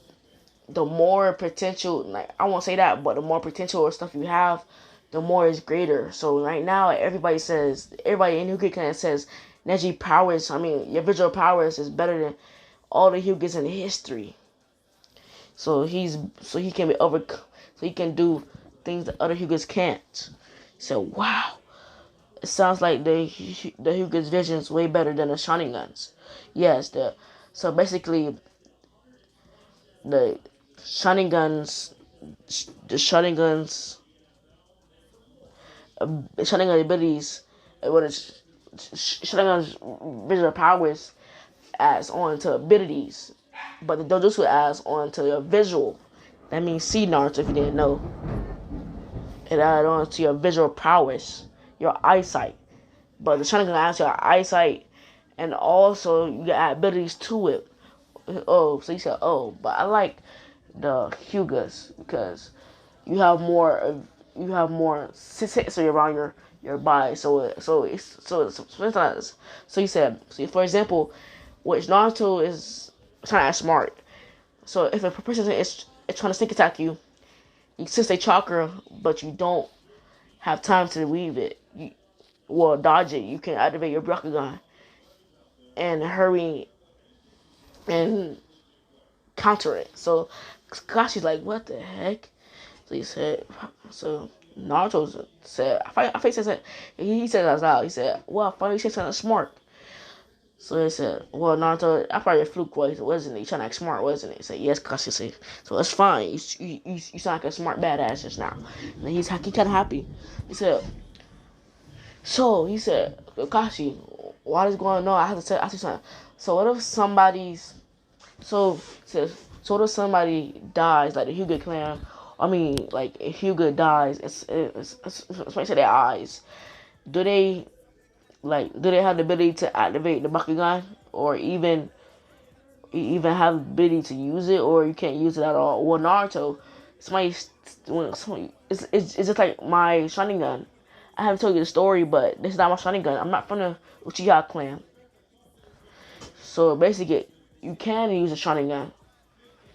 S1: the more potential, like I won't say that, but the more potential or stuff you have, the more is greater. So right now, everybody in Hyuga clan says Neji powers. I mean, your visual powers is better than all the Hyugas in history. So he can do things that other Hyugas can't. So wow, it sounds like the Hyuga's vision is way better than the Sharingan's. Yes, so basically the Sharingan's Sharingan abilities, what is Sharingan's visual powers adds on to abilities, but the Dojutsu adds on to your visual. That means see, Naruto, if you didn't know. It adds on to your visual prowess, your eyesight. But the Sharingan adds to your eyesight, and also you add abilities to it. Oh, so you said, oh, but I like the Hyugas because you have more sensory around your body. So you said, so for example, which Naruto is trying to act smart. So if a person is trying to sneak attack you, you sense a chakra, but you don't have time to weave it, dodge it. You can activate your Byakugan and hurry and counter it. So Kakashi's like, what the heck? So he said, so Naruto said, he said that out loud. He said, well, I finally said something smart. So he said, well, Naruto, I probably a fluke voice, wasn't it? You trying to act smart, wasn't it? He said, yes, Kakashi. So it's fine. You sound like a smart badass just now. And he kind of happy. He said, so he said, Kakashi, what is going on? I have to say something. So what if somebody's, so says, so what if somebody dies, like the Hyuga clan? I mean, like if Hyuga dies, it's say their eyes. Do they do they have the ability to activate the Bakugan, or even have the ability to use it, or you can't use it at all? Well, Naruto, it's just like my Sharingan. I haven't told you the story, but this is not my Sharingan. I'm not from the Uchiha clan, so basically, you can use the Sharingan.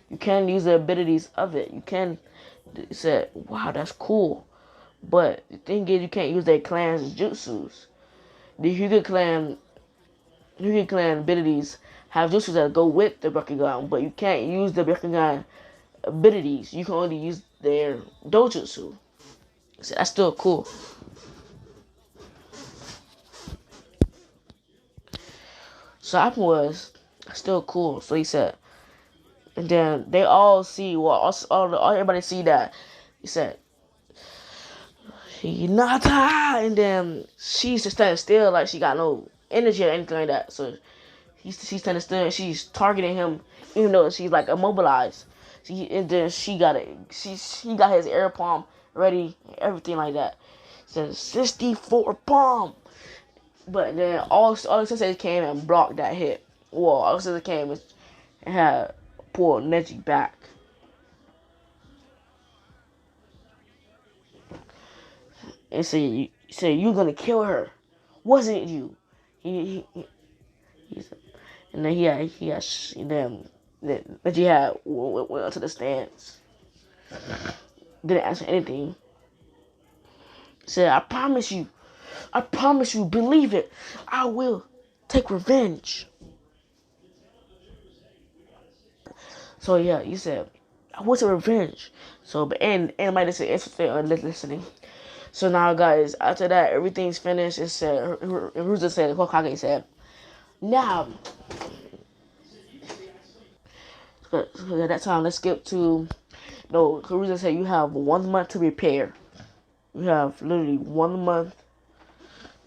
S1: You can use the abilities of it. You can say, wow, that's cool. But the thing is, you can't use their clan's jutsus. The Hyuga clan abilities have jutsus that go with the Bakugan, but you can't use the Bakugan abilities. You can only use their dojutsu. So that's still cool. So what happened was, still cool. So he said, and then they all see, well, all everybody see that. He said, Hinata, and then she's just standing still, like she got no energy or anything like that. So she's standing still, and she's targeting him, even though she's like immobilized. And then he got his air palm ready, everything like that. Says 64 palm, but then all the senseis came and blocked that hit. Well, all the senseis came and had pulled Neji back. And said, you're gonna kill her, wasn't it you? He said, and then then he had went up to the stands, didn't answer anything. Said, I promise you, believe it, I will take revenge. So yeah, he said, I want to revenge. So, but and anybody that's interested or listening. So now, guys, after that, everything's finished. It said, Ruza said, Hokage said, now, so at that time, let's skip to, no, Karuza said you have 1 month to prepare. You have literally 1 month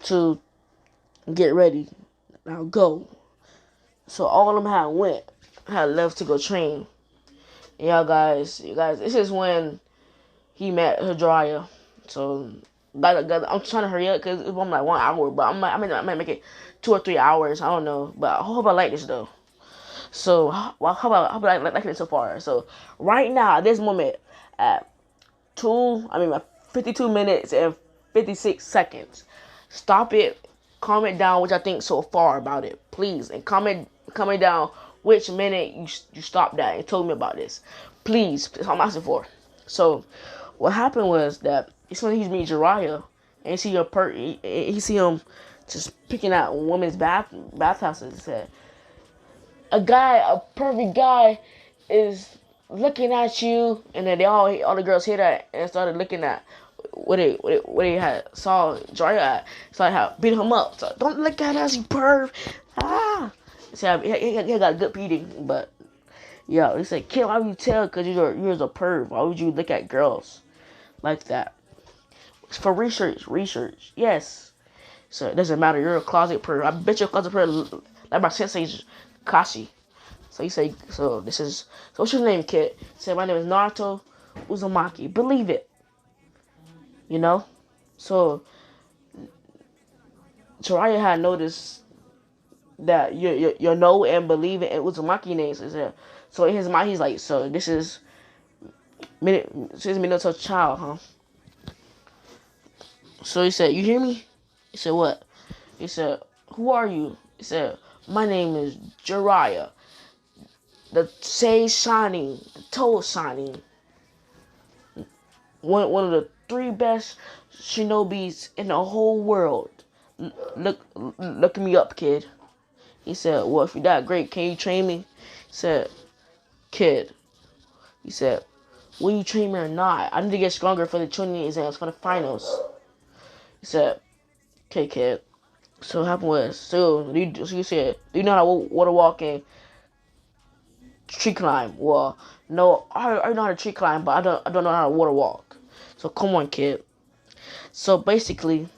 S1: to get ready. Now go. So all of them had left to go train. And you guys, this is when he met Jiraiya. So, I'm trying to hurry up because it's only like 1 hour, but I might make it 2 or 3 hours. I don't know, but I hope I like this though. So, well, how about I like it so far? So, right now, at this moment, at 52 minutes and 56 seconds, stop it, comment down what I think so far about it, please, and comment down which minute you stopped at and told me about this, please. That's what I'm asking for. So, what happened was that it's when he's meeting Jiraiya, and he see him just picking out women's bathhouses. He said, a perfect guy, is looking at you, and then all the girls hear that and started looking at what they had saw Jiraiya at. Started beating him up. So, don't look at us, you perv. Ah. So he got a good beating, but yeah, he said, kid, why would you tell? Because you're a perv. Why would you look at girls like that? It's for research. Yes. So it doesn't matter. You're a closet perv. I bet you're a closet perv like my sensei Kashi. So he said, so what's your name, kid? He said, my name is Naruto Uzumaki. Believe it. You know? So Jiraiya had noticed that you know and believe it, and Uzumaki names. So in his mind, he's like, so this is Minato child, huh? So he said, you hear me? He said, what? He said, who are you? He said, my name is Jiraiya. The Sei Shining, the Toe Shining. One of the 3 best shinobis in the whole world. Look me up, kid. He said, well, if you're that great, can you train me? He said, kid. He said, will you train me or not? I need to get stronger for the training exams, for the finals. He said, okay, kid. So what happened was, so you said, do you know how to water walk and tree climb? Well, no, I know how to tree climb, but I don't know how to water walk. So come on, kid. So basically,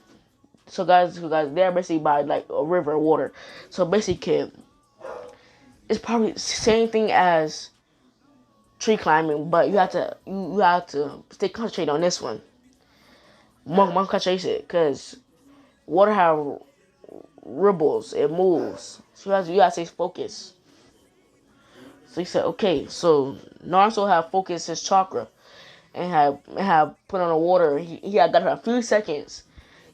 S1: so guys, they're basically by like a river of water. So basically, kid, it's probably the same thing as tree climbing, but you have to stay concentrated on this one. More concentration, cause water have ripples, it moves. So you have to stay focused. So he said, okay, so Naruto had focused his chakra and had put on the water. He had got her a few seconds,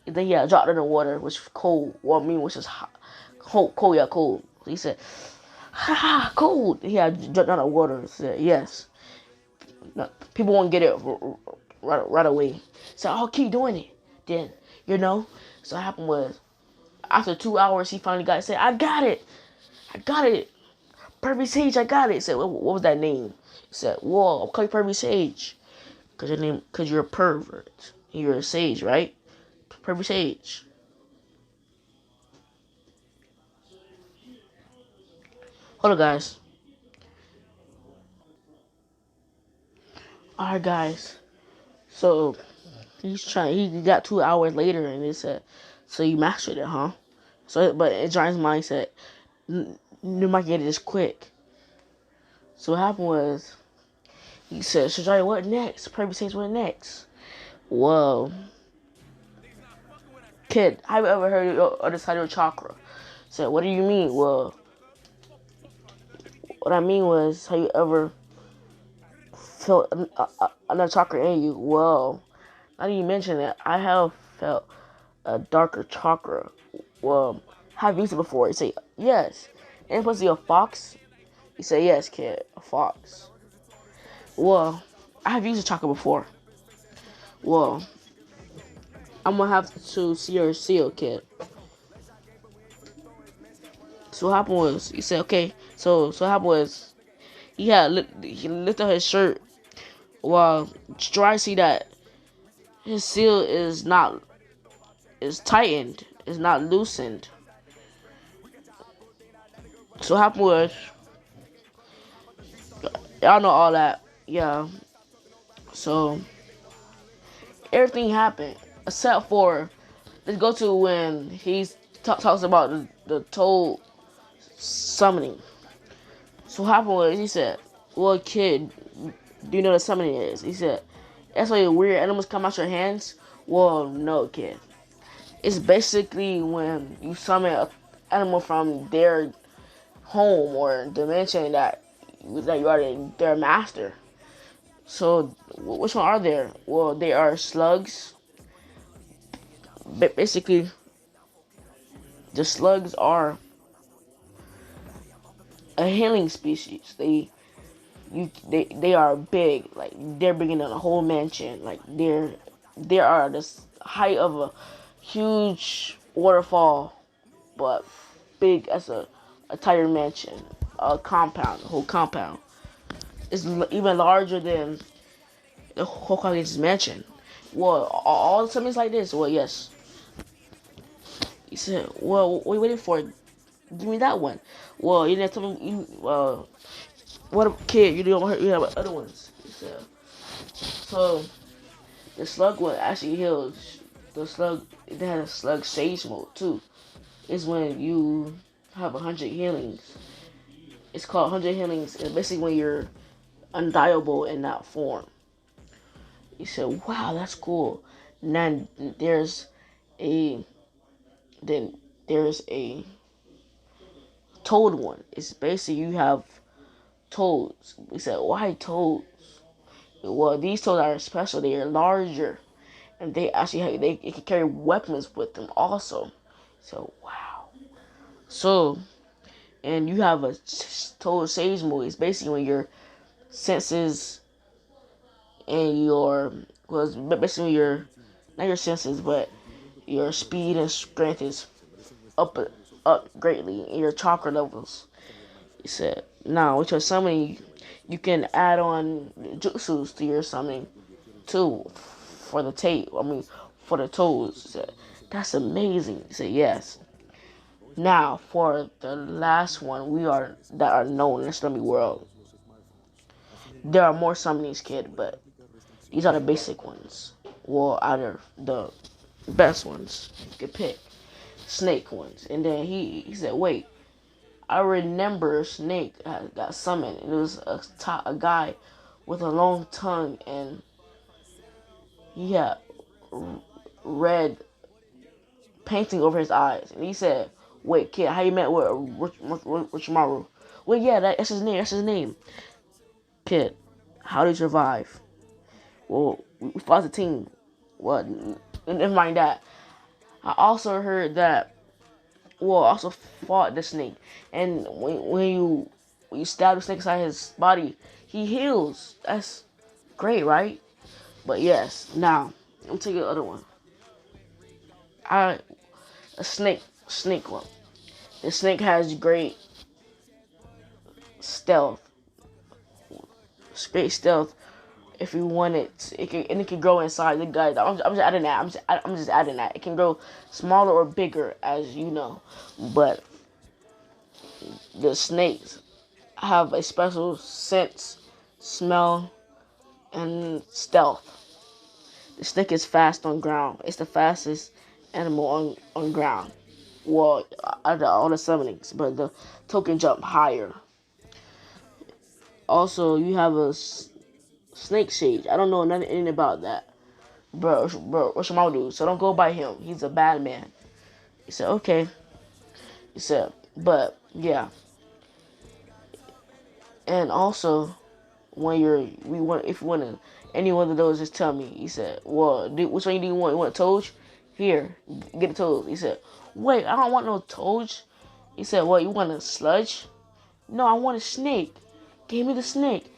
S1: and then he had dropped in the water, which was cold. Well, I mean, which is hot, cold, yeah, cold. So he said, ha ha, cold. He had dropped in the water. He said, yes. No, people won't get it right away. So I'll keep doing it. Then, you know, so what happened was, after 2 hours, he finally got it. Said, I got it. Pervy Sage, I got it. He said, what was that name? He said, whoa, I'll call you Pervy Sage. Cause you're a pervert. You're a sage, right? Pervy Sage. Hold on, guys. Alright, guys. So, he got 2 hours later and he said, so you mastered it, huh? So, but in Giant's mind, he said, you might get it this quick. So what happened was, he said, so Giant, what next? Pervy Sage, what next? Whoa. Kid, have you ever heard of the side of chakra? Said, what do you mean? Well, what I mean was, have you ever felt another chakra in you? Well, now that you mention it, I have felt a darker chakra. Well, have you used it before? You say, yes. And supposed to be a fox? You say, yes, kid, a fox. Well, I have used a chakra before. Well, I'm gonna have to see your seal, kid. So what happened was, he said, okay. So what happened was, he lifted his shirt while try to see that his seal is tightened, is not loosened. So what happened was, y'all know all that, yeah. So everything happened except for, let's go to when he talks about the toad summoning. So what happened was, he said, well, kid, do you know what summoning is? He said, that's why weird animals come out your hands. Well, no, kid. It's basically when you summon an animal from their home or dimension that you are their master. So which one are there? Well, they are slugs. Basically, the slugs are a healing species. They are big. Like they're bigger than a whole mansion. Like they are the height of a huge waterfall, but big as a entire mansion, a compound, a whole compound. It's even larger than the Hokage's mansion. Well, all the summons like this. Well, yes. He said, "Well, what are you waiting for? Give me that one." Well, you didn't tell me. What a kid? You don't hurt. You have other ones. He said. So the slug one actually heals. The slug, it had a slug sage mode too. It's when you have 100 healings. It's called 100 healings. It's basically when you're undiable in that form. He said, "Wow, that's cool." And then a then there's a toad one. It's basically you have toads. We said, "Why toads?" Well, these toads are special. They are larger, and they actually they can carry weapons with them also. So wow. So and you have a toad sage mode. It's basically when your senses and your was basically your not your senses but your speed and strength is up up greatly in your chakra levels. He said, now with your summoning you can add on jutsus to your summoning too for the tape. I mean for the toes. He said, that's amazing. He said, yes. Now, for the last one, we are that are known in the Stormy world. There are more summonings, kid, but these are the basic ones. Well, out of the best ones you could pick, Snake ones. And then he said, "Wait, I remember Snake got summoned. It was a guy with a long tongue, and he had red painting over his eyes." And he said, "Wait, kid, how you met with Orchimaru?" Well, yeah, that's his name. That's his name. Kid, how did you survive? Well, we fought as a team. Well, never mind that. I also heard that. Well, I also fought the snake, and when you stab the snake inside his body, he heals. That's great, right? But yes, now let me take the other one. I a snake one. The snake has stealth, great stealth. If you want it can grow inside the guy. I'm just adding that. I'm just adding that. It can grow smaller or bigger, as you know. But the snakes have a special sense, smell, and stealth. The snake is fast on ground. It's the fastest animal on ground. Well, out of all the summonings, but the token jump higher. Also, you have a snake sage. I don't know anything about that. Bro, what's your mom do? So don't go by him. He's a bad man. He said, okay. He said, but yeah. And also, if you want to, any one of those, just tell me. He said, well, which one do you want? You want a Toge? Here, get a Toge. He said, wait, I don't want no Toge. He said, what, you want a Sludge? No, I want a snake. Give me the snake.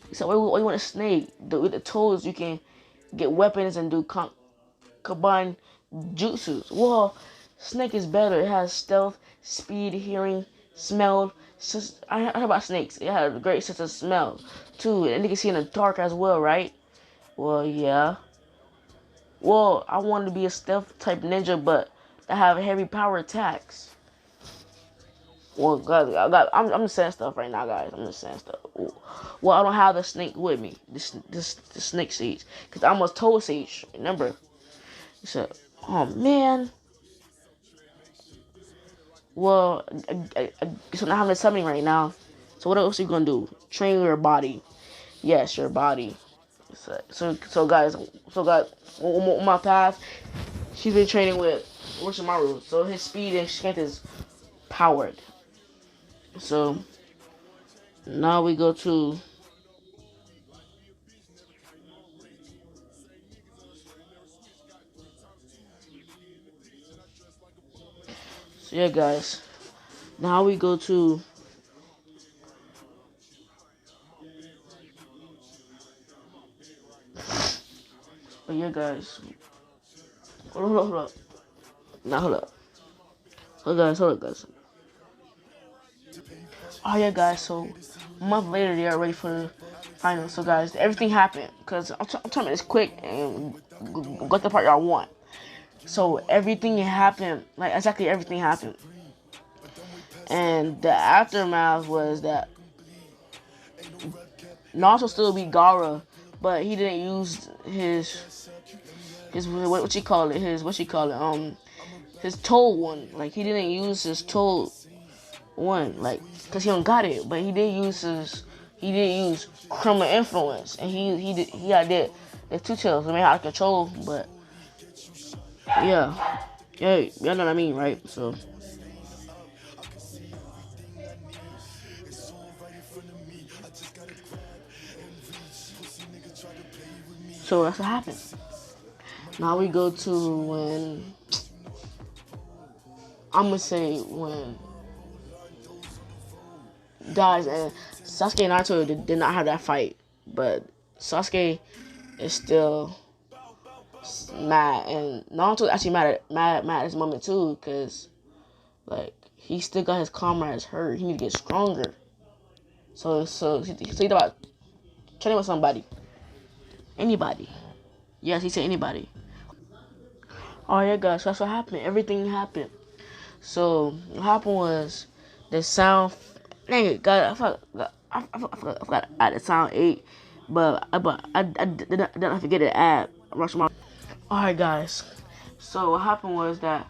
S1: He said, why you want a snake? With the Toads, you can get weapons and do combine jutsus. Well, snake is better. It has stealth, speed, hearing, smell. I heard about snakes. It had a great sense of smell too, and you can see in the dark as well, right? Well, yeah. Well, I wanted to be a stealth type ninja, but I have heavy power attacks. Well, guys, I'm just saying stuff right now, guys. I'm just saying stuff. Well, I don't have the snake with me. The snake sage, cause I'm a toad sage. Remember? He said, "Oh man." Well, so now I'm summoning right now. So what else are you gonna do? Train your body. Yes, your body. So guys, on my path, she's been training with Orchimaru. So his speed and strength is powered. So now we go to. So yeah, guys. Now we go to. But yeah, guys. Hold up. Now hold up. Hold up, guys. Oh yeah, guys. So a month later, they are ready for the finals. So guys, everything happened because I'm telling you this quick and got the part y'all want. So everything happened, like exactly everything happened, and the aftermath was that Naruto still beat Gara, but he didn't use his what you call it his toll one. Like he didn't use his toll one, like because he don't got it, but he didn't use criminal influence, and he got that the two tails. I mean how to control, but yeah, y'all know what I mean, right? So that's what happened. Now we go to when I'm gonna say when guys and Sasuke and Naruto did not have that fight, but Sasuke is still mad, and Naruto's actually mad at this moment too, cause like he still got his comrades hurt. He need to get stronger. So he thought about training with somebody, anybody. Yes, he said anybody. Oh yeah, guys, so that's what happened. Everything happened. So what happened was the sound. Dang it, God, I forgot to add the sound 8, but I did not forget to add Orchimaru. All right, guys. So what happened was that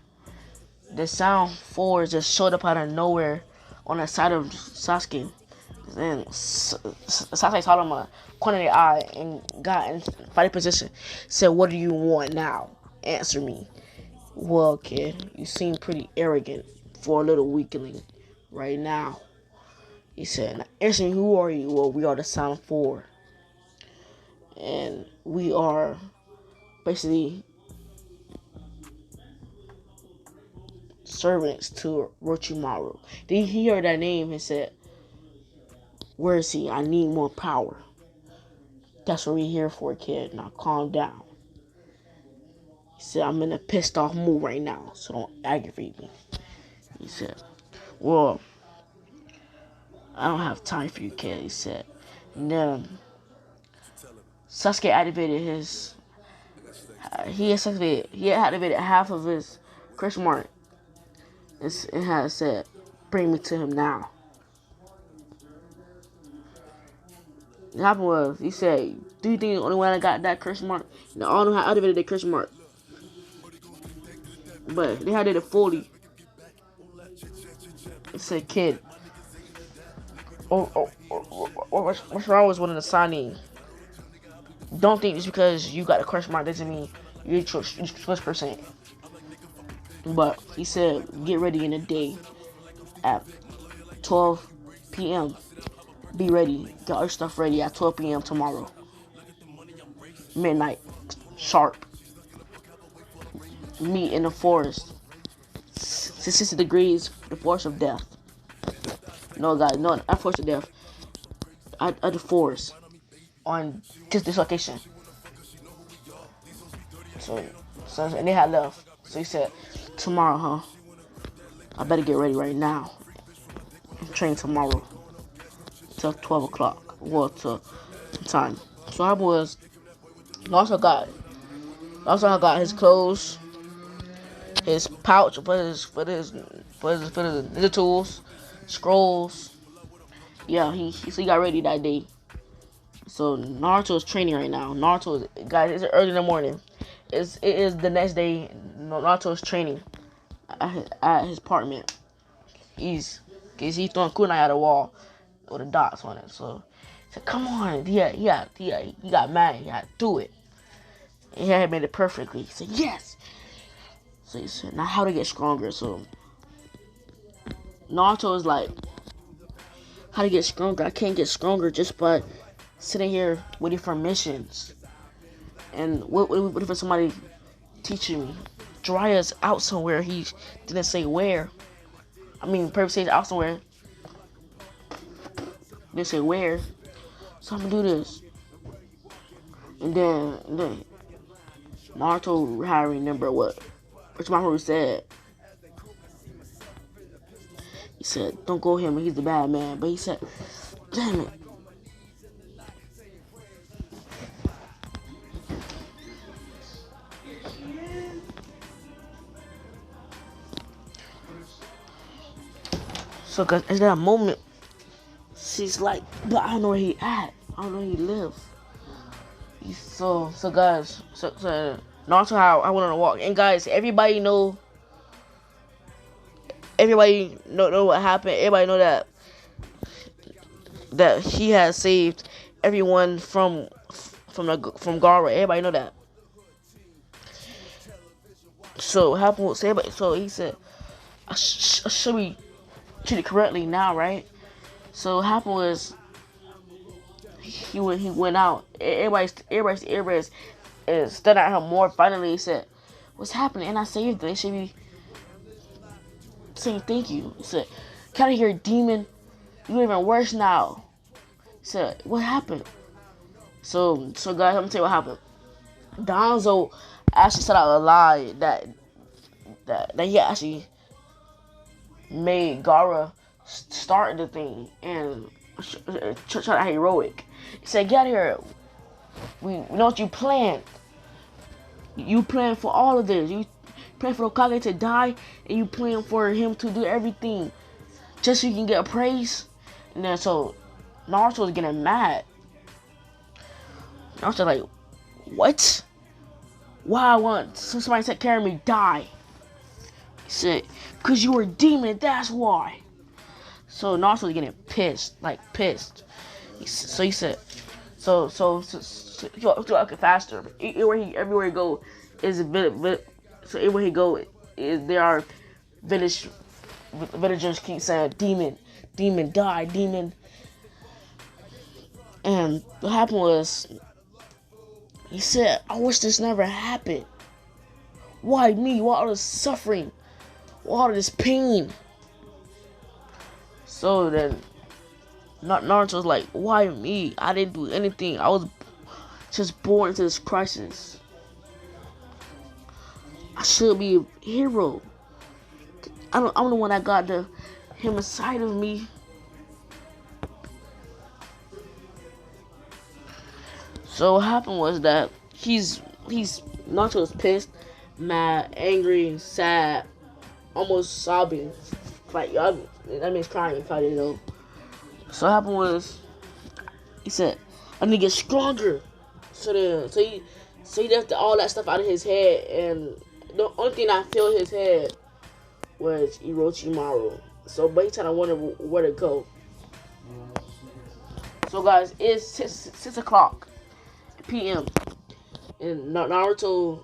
S1: the sound 4 just showed up out of nowhere on the side of Sasuke. And Sasuke saw him a corner of the eye and got in fighting position. Said, "What do you want now? Answer me." "Well, kid, you seem pretty arrogant for a little weakling right now." He said, "Now answer me, who are you?" "Well, we are the Sound 4. And we are basically servants to Orchimaru." Then he heard that name and said, "Where is he? I need more power." "That's what we're here for, kid. Now calm down." He said, "I'm in a pissed off mood right now, so don't aggravate me." He said, "Well, I don't have time for you, kid," he said. And then Sasuke activated his. He activated half of his Chris Mark. It had said, "Bring me to him now." What happened was, he said, "Do you think the only one that got that Chris Mark?" And all of them had activated their Chris Mark. But they had it fully. It said, "Kid, what's wrong with one of the signing? Don't think just because you got a Chris Mark doesn't mean you're first percent." But he said, "Get ready in a day at 12 p.m. Be ready. Get all your stuff ready at 12 p.m. tomorrow. Midnight. Sharp. Meet in the forest. 60 degrees, the forest of death." No, guys, no, not forest of death. At the forest. On just this location. So, and they had left. So he said, "Tomorrow, huh? I better get ready right now. And train tomorrow. Till 12 o'clock. Well, till time." So I was also got his clothes, his pouch for his ninja tools, scrolls. Yeah, he got ready that day. So Naruto is training right now. Guys, it's early in the morning. It is the next day. Naruto is training at his apartment. He's throwing kunai at the wall with the dots on it. So he said, "Come on, he got mad. He had to do it. And he had made it perfectly." He said, "Yes." So he said, "Now how to get stronger?" So Naruto is like, "How to get stronger? I can't get stronger just by sitting here waiting for missions. And what if somebody teaching me? Jiraiya's out somewhere. He didn't say where. I mean, purpose says out somewhere. Didn't say where. So I'm gonna do this." And then Naruto had to remember what Orchimaru said. He said, "Don't go him. He's the bad man." But he said, "Damn it." So, cause at that moment, she's like, "But I don't know where he at. I don't know where he live." So guys, so Naruto, how I went on a walk, and guys, everybody know what happened. Everybody know that he has saved everyone from Gara. Everybody know that. So what happened with everybody? So he said, I should be treated correctly now, right?" So what happened was he went out. Everybody stood at him more. Finally, he said, "What's happening?" "And I saved them. They should be saying thank you." He said, "Get out of here, demon. You're even worse now." He said, "What happened?" So guys, let me tell you what happened. Danzo actually set out a lie that he actually made Gara start the thing and try to heroic. He said, "Get out of here. We know what you planned. You planned for all of this. praying for the Hokage to die, and you praying for him to do everything just so you can get praise. And then so Naruto was getting mad. Naruto like, what? Why I want somebody to take care of me die? He said, because you were a demon, that's why. So Naruto was getting pissed, like pissed. So he said, so he walking faster. Everywhere he go is a village. So everywhere he go is there are villagers keep saying demon, demon, die, demon. And what happened was, he said, I wish this never happened. Why me? Why all this suffering? Why all this pain? So then Naruto was like, why me? I didn't do anything. I was just born into this crisis. I should be a hero. I'm the one that got him inside of me. So what happened was that Naruto was pissed, mad, angry, sad, almost sobbing. Like y'all, that means crying, if I didn't know. So what happened was, he said, I need to get stronger. So he left all that stuff out of his head, and the only thing I filled his head was Orochimaru. So, but he kind of wondered where to go. So, guys, it's 6 o'clock p.m. and Naruto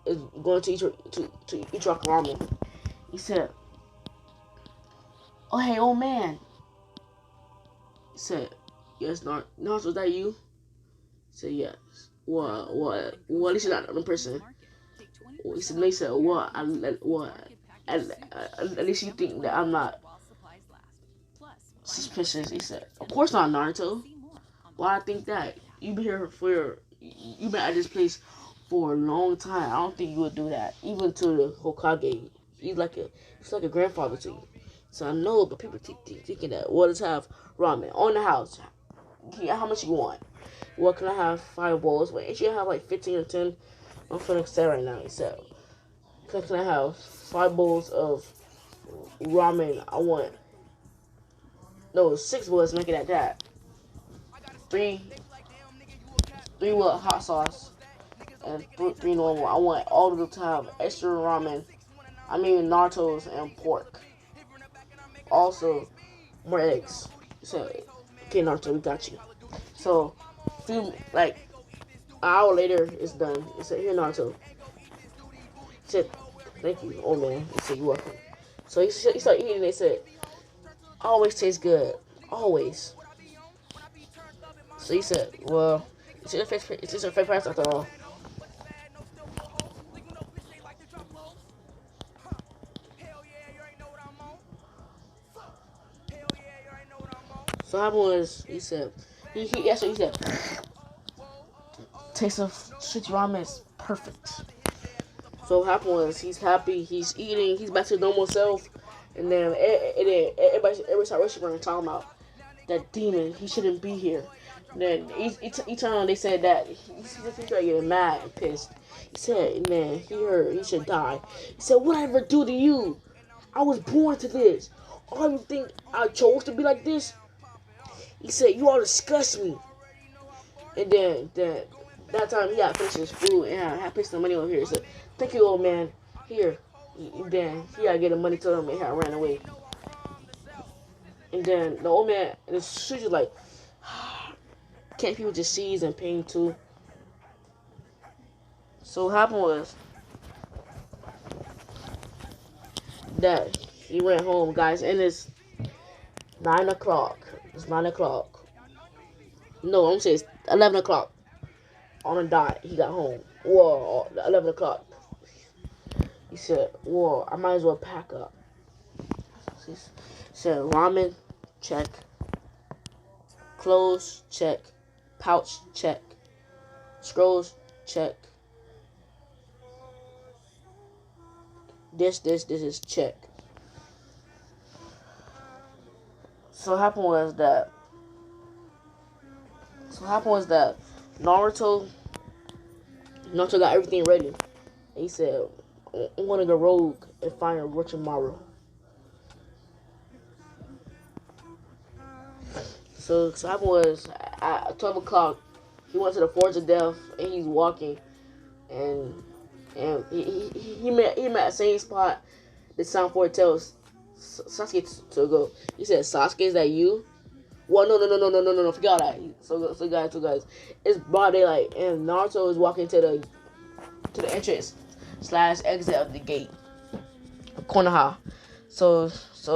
S1: is going to eat ramen. He said, "Oh, hey, old man." He said, "Yes, Naruto, is that you?" He said, "Yes." What? At least you're not another person. He said, "They said what? At least you think that I'm not suspicious." He said, "Of course not, Naruto. Why I think that? You've been here you've been at this place for a long time. I don't think you would do that, even to the Hokage. He's like a grandfather to you. So I know, but people keep thinking that. Well, let's have ramen on the house. How much you want? What can I have? 5 bowls. Wait, ain't you have like 15 or 10? I'm finna say right now." He said, "Can I have 5 bowls of ramen? I want 6 bowls. Make it at that. 3 with hot sauce and 3 normal. I want all of them to have extra ramen. I mean Naruto's and pork. Also more eggs." So, okay, Naruto, we got you. So, like an hour later, it's done. He said, "Here, Naruto." He said, "Thank you, old man." He said, "You're welcome." So he started eating. And they said, "Always tastes good, always." So he said, "Well, it's your favorite price after all." So what happened was, he said, he said, "Taste of sweet ramen is perfect." So what happened was, he's happy, he's eating, he's back to his normal self, and then everybody started worshiping and talking about that demon. He shouldn't be here. And then each time they said that, he started getting mad and pissed. He said, and then he heard he should die. He said, "What did I ever do to you? I was born to this. All you think I chose to be like this?" He said, "You all disgust me." And then that time he had finished his food and had placed some money over here. He said, "Thank you, old man. Here." And then he had to get the money to him and had ran away. And then the old man, and the street was like, can't people just see he's in pain too? So what happened was that he went home, guys, and it's 9 o'clock. It's 9 o'clock. No, I'm saying it's 11 o'clock. On a dot, he got home. Whoa, 11 o'clock. He said, "Whoa, I might as well pack up." He said, "Ramen, check. Clothes, check. Pouch, check. Scrolls, check. This is check." So what happened was that Naruto got everything ready. He said, I'm gonna go rogue and find Orchimaru. So happened was at 12 o'clock, he went to the Forge of Death and he's walking and he met the same spot the Sound Forward tells Sasuke to go. He said, "Sasuke, is that you?" Well, no. Forget all that. So guys, it's broad daylight, and Naruto is walking to the entrance slash exit of the gate, Konoha. So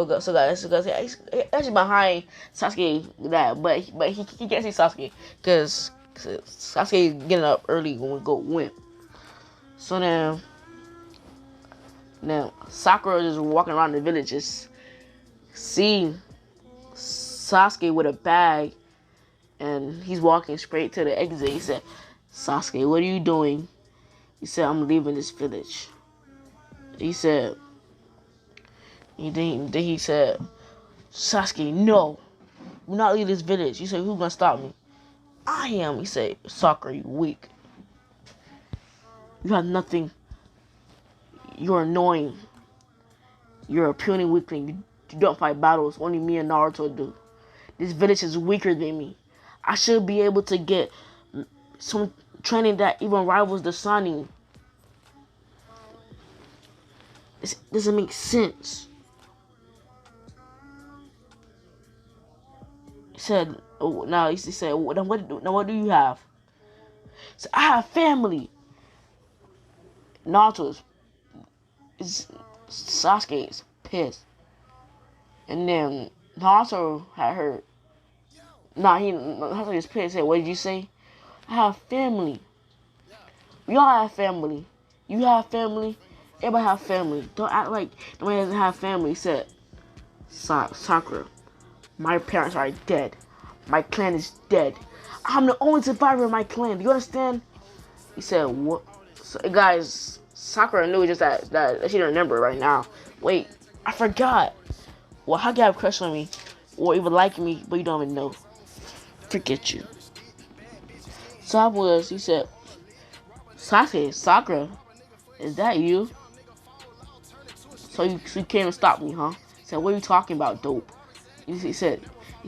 S1: guys, he's actually behind Sasuke that, but he can't see Sasuke because Sasuke getting up early when we go win. So now Sakura is walking around the village, just see Sasuke with a bag, and he's walking straight to the exit. He said, "Sasuke, what are you doing?" He said, "I'm leaving this village." He said, then he said, "Sasuke, no, we're not leaving this village." He said, "Who's gonna stop me?" "I am." He said, "Sakura, you weak. You have nothing. You're annoying. You're a puny weakling. You don't fight battles. Only me and Naruto do. This village is weaker than me. I should be able to get some training that even rivals the Sani. This doesn't make sense." He said, "Oh, now he said, what do you have?" He said, "I have family." Naruto is Sasuke is pissed, and then Naruto had heard. Naruto is pissed. He said, "What did you say?" "I have family. We all have family. You have family. Everybody have family. Don't act like nobody doesn't have family." He said, "Sakura, my parents are dead. My clan is dead. I'm the only survivor of my clan. Do you understand?" He said, "What?" So, guys, Sakura knew just that she didn't remember right now. Wait, I forgot. Well, how can you have a crush on me or even like me, but you don't even know? Forget you. So he said, "Sasuke, Sakura, is that you? So you came to stop me, huh?" He said, "What are you talking about, dope?" He said,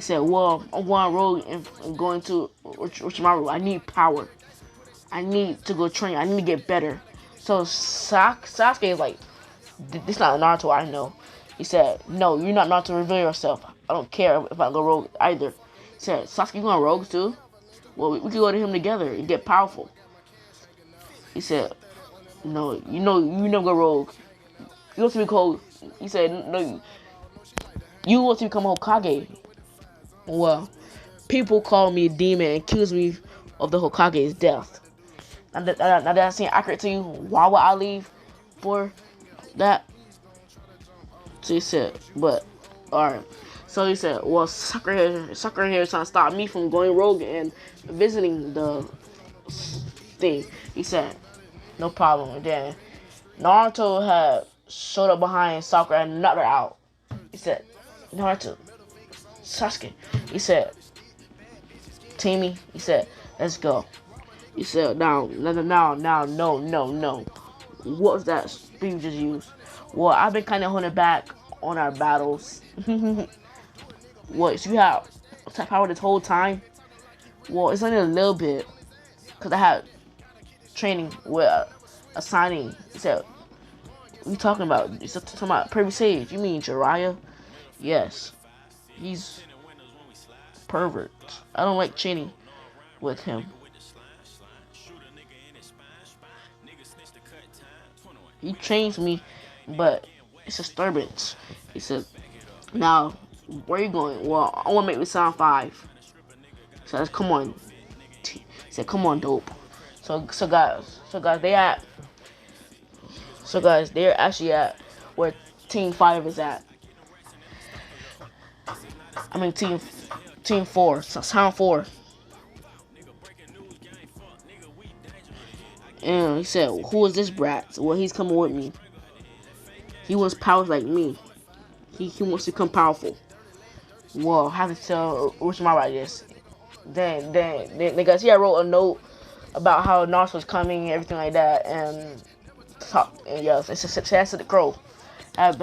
S1: "Well, I'm going rogue and going to Orchimaru. I need power. I need to go train. I need to get better." So Sasuke is like, "This is not Naruto I know." He said, "No, you're not Naruto. Reveal yourself. I don't care if I go rogue either." He said, "Sasuke, you going rogue too? Well, we can go to him together and get powerful." He said, "No, you never go rogue. You want to be called." He said, "No, you want to become a Hokage." "Well, people call me a demon and accuse me of the Hokage's death. Now that seems accurate to you, why would I leave for that?" So he said, "But, alright." So he said, "Well, Sakura here is trying to stop me from going rogue and visiting the thing." He said, "No problem." And then Naruto had showed up behind Sakura and knocked her out. He said, "Naruto, Sasuke." He said, "Timmy," he said, "let's go." He said, no. "What was that speed you just used?" "Well, I've been kind of holding back on our battles." "What, so you have attack power this whole time?" "Well, it's only a little bit, because I had training with a signing." He said, "What are you talking about?" He's talking about previous age. "You mean Jiraiya?" "Yes. He's pervert. I don't like training with him. He trains me, but it's a disturbance." He said, "Now, where are you going?" "Well, I want to make me sound 5. He says, "Come on." He said, "Come on, dope." So guys, they're actually at where Team 5 is at. I mean, Team 4, Sound 4. And he said, "Who is this brat?" "Well, he's coming with me. He wants powers like me. He wants to become powerful." "Well, I have to tell Orochimaru about this." Then guys, he had wrote a note about how Naruto was coming and everything like that, and talk. And yes, it's just said to the crow. Have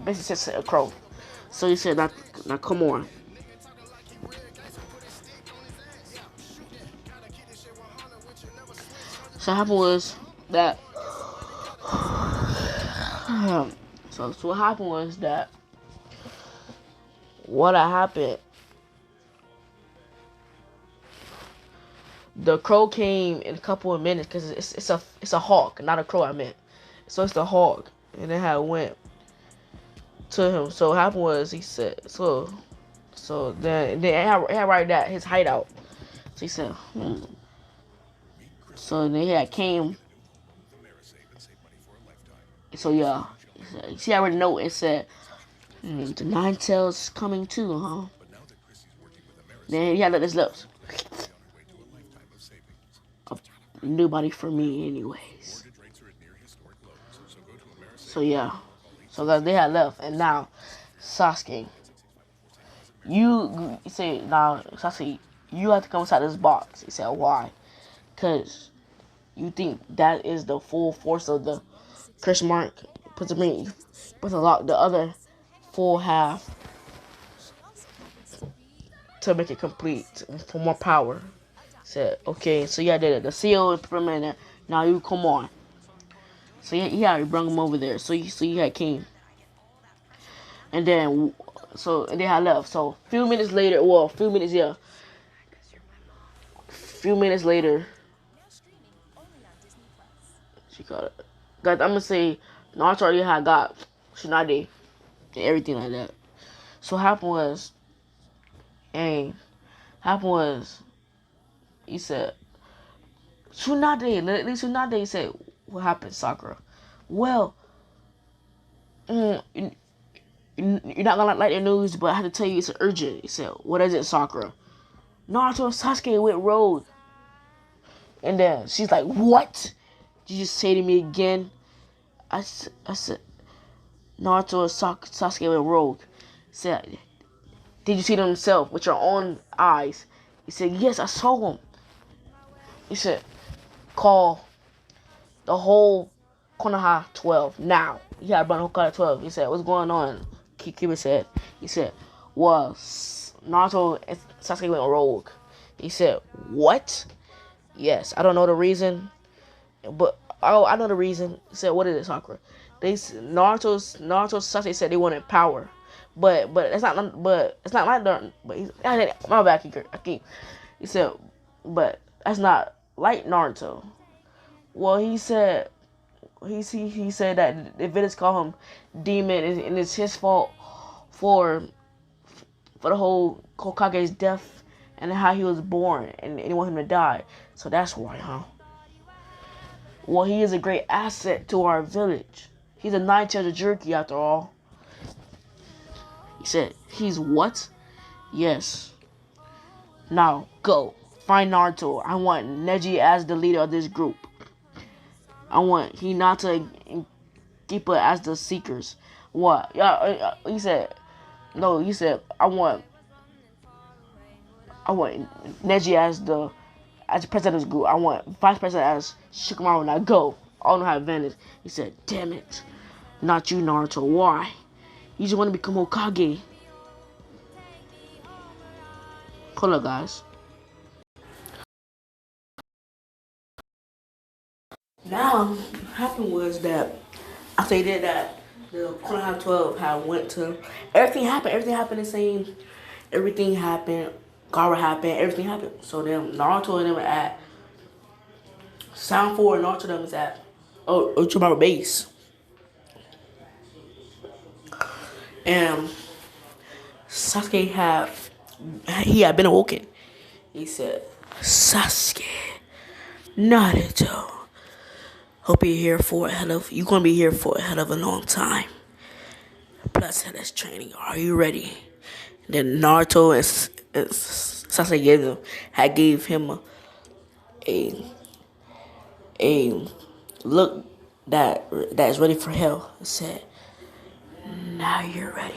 S1: basically said to the crow. So he said, now come on. So what happened was that. So what happened was that what happened. The crow came in a couple of minutes because it's a hawk, not a crow. I meant. So it's the hawk, and then how it went to him. So what happened was he said then it had right that his hideout. So he said, So then he had came. So yeah, see I already know it said the nine tails coming too, huh? Then he had let his lips. Nobody for me, anyways. So yeah, so guys they had left, and now Sasuke, you say now Sasuke, you have to come inside this box. He said why? Cause you think that is the full force of the curse mark. Put the lock the other full half to make it complete for more power. Said okay, so yeah, did it. The seal is permanent. Now you come on. So yeah, he brought him over there. So he had came, and then and they had left. So a few minutes later, few minutes later, she got it. Guys, I'm gonna say Naruto already had got Tsunade and everything like that. So what happened was he said Tsunade, literally Tsunade. He said, what happened, Sakura? Well, you're not gonna like the news, but I have to tell you it's urgent. He said, what is it, Sakura? Naruto and Sasuke went rogue. And then she's like, what? Did you just say to me again? I said, Naruto and Sasuke went rogue. He said, did you see them himself with your own eyes? He said, yes, I saw him. He said, call the whole Konoha 12 now. He had brought the whole Konoha 12. He said, what's going on? Kiba said. He said, well, Naruto and Sasuke went rogue. He said, what? Yes, I don't know the reason, but I know the reason. He said, what is it, Sakura? Naruto Sasuke said they wanted power, but it's not like that. But my bad, he said, but that's not like Naruto. Well, he said that the villains call him demon, and it's his fault for the whole Hokage's death and how he was born, and they want him to die. So that's why, huh? Well, he is a great asset to our village. He's a 9-tailed jerky after all. He said, he's what? Yes. Now, go. Find Naruto. I want Neji as the leader of this group. I want Hinata and Kippa as the seekers. What? Yeah, he said, no, he said, I want Neji as the president of this group. I want vice president as Shikamaru. Now go. I don't know how to advantage. He said, damn it. Not you, Naruto. Why? You just want to become Hokage. Hold up, guys. Now, what happened was that after they did that, the Konoha 12 had went to... Everything happened the same. Everything happened. Gara happened. Everything happened. So then Naruto and them were at... Sound 4 and Naruto and them was at... Orchimaru base. And Sasuke had been awoken. He said, Sasuke, Naruto, hope you're here for you're gonna be here for a hell of a long time. Plus that's training. Are you ready? And then Naruto and Sasuke gave him a look that is ready for hell. He said, now you're ready.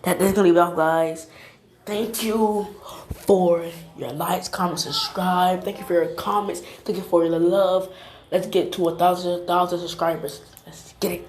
S1: That's gonna be all, guys. Thank you for your likes, comments, subscribe. Thank you for your comments. Thank you for your love. Let's get to 1,000 subscribers. Let's get it.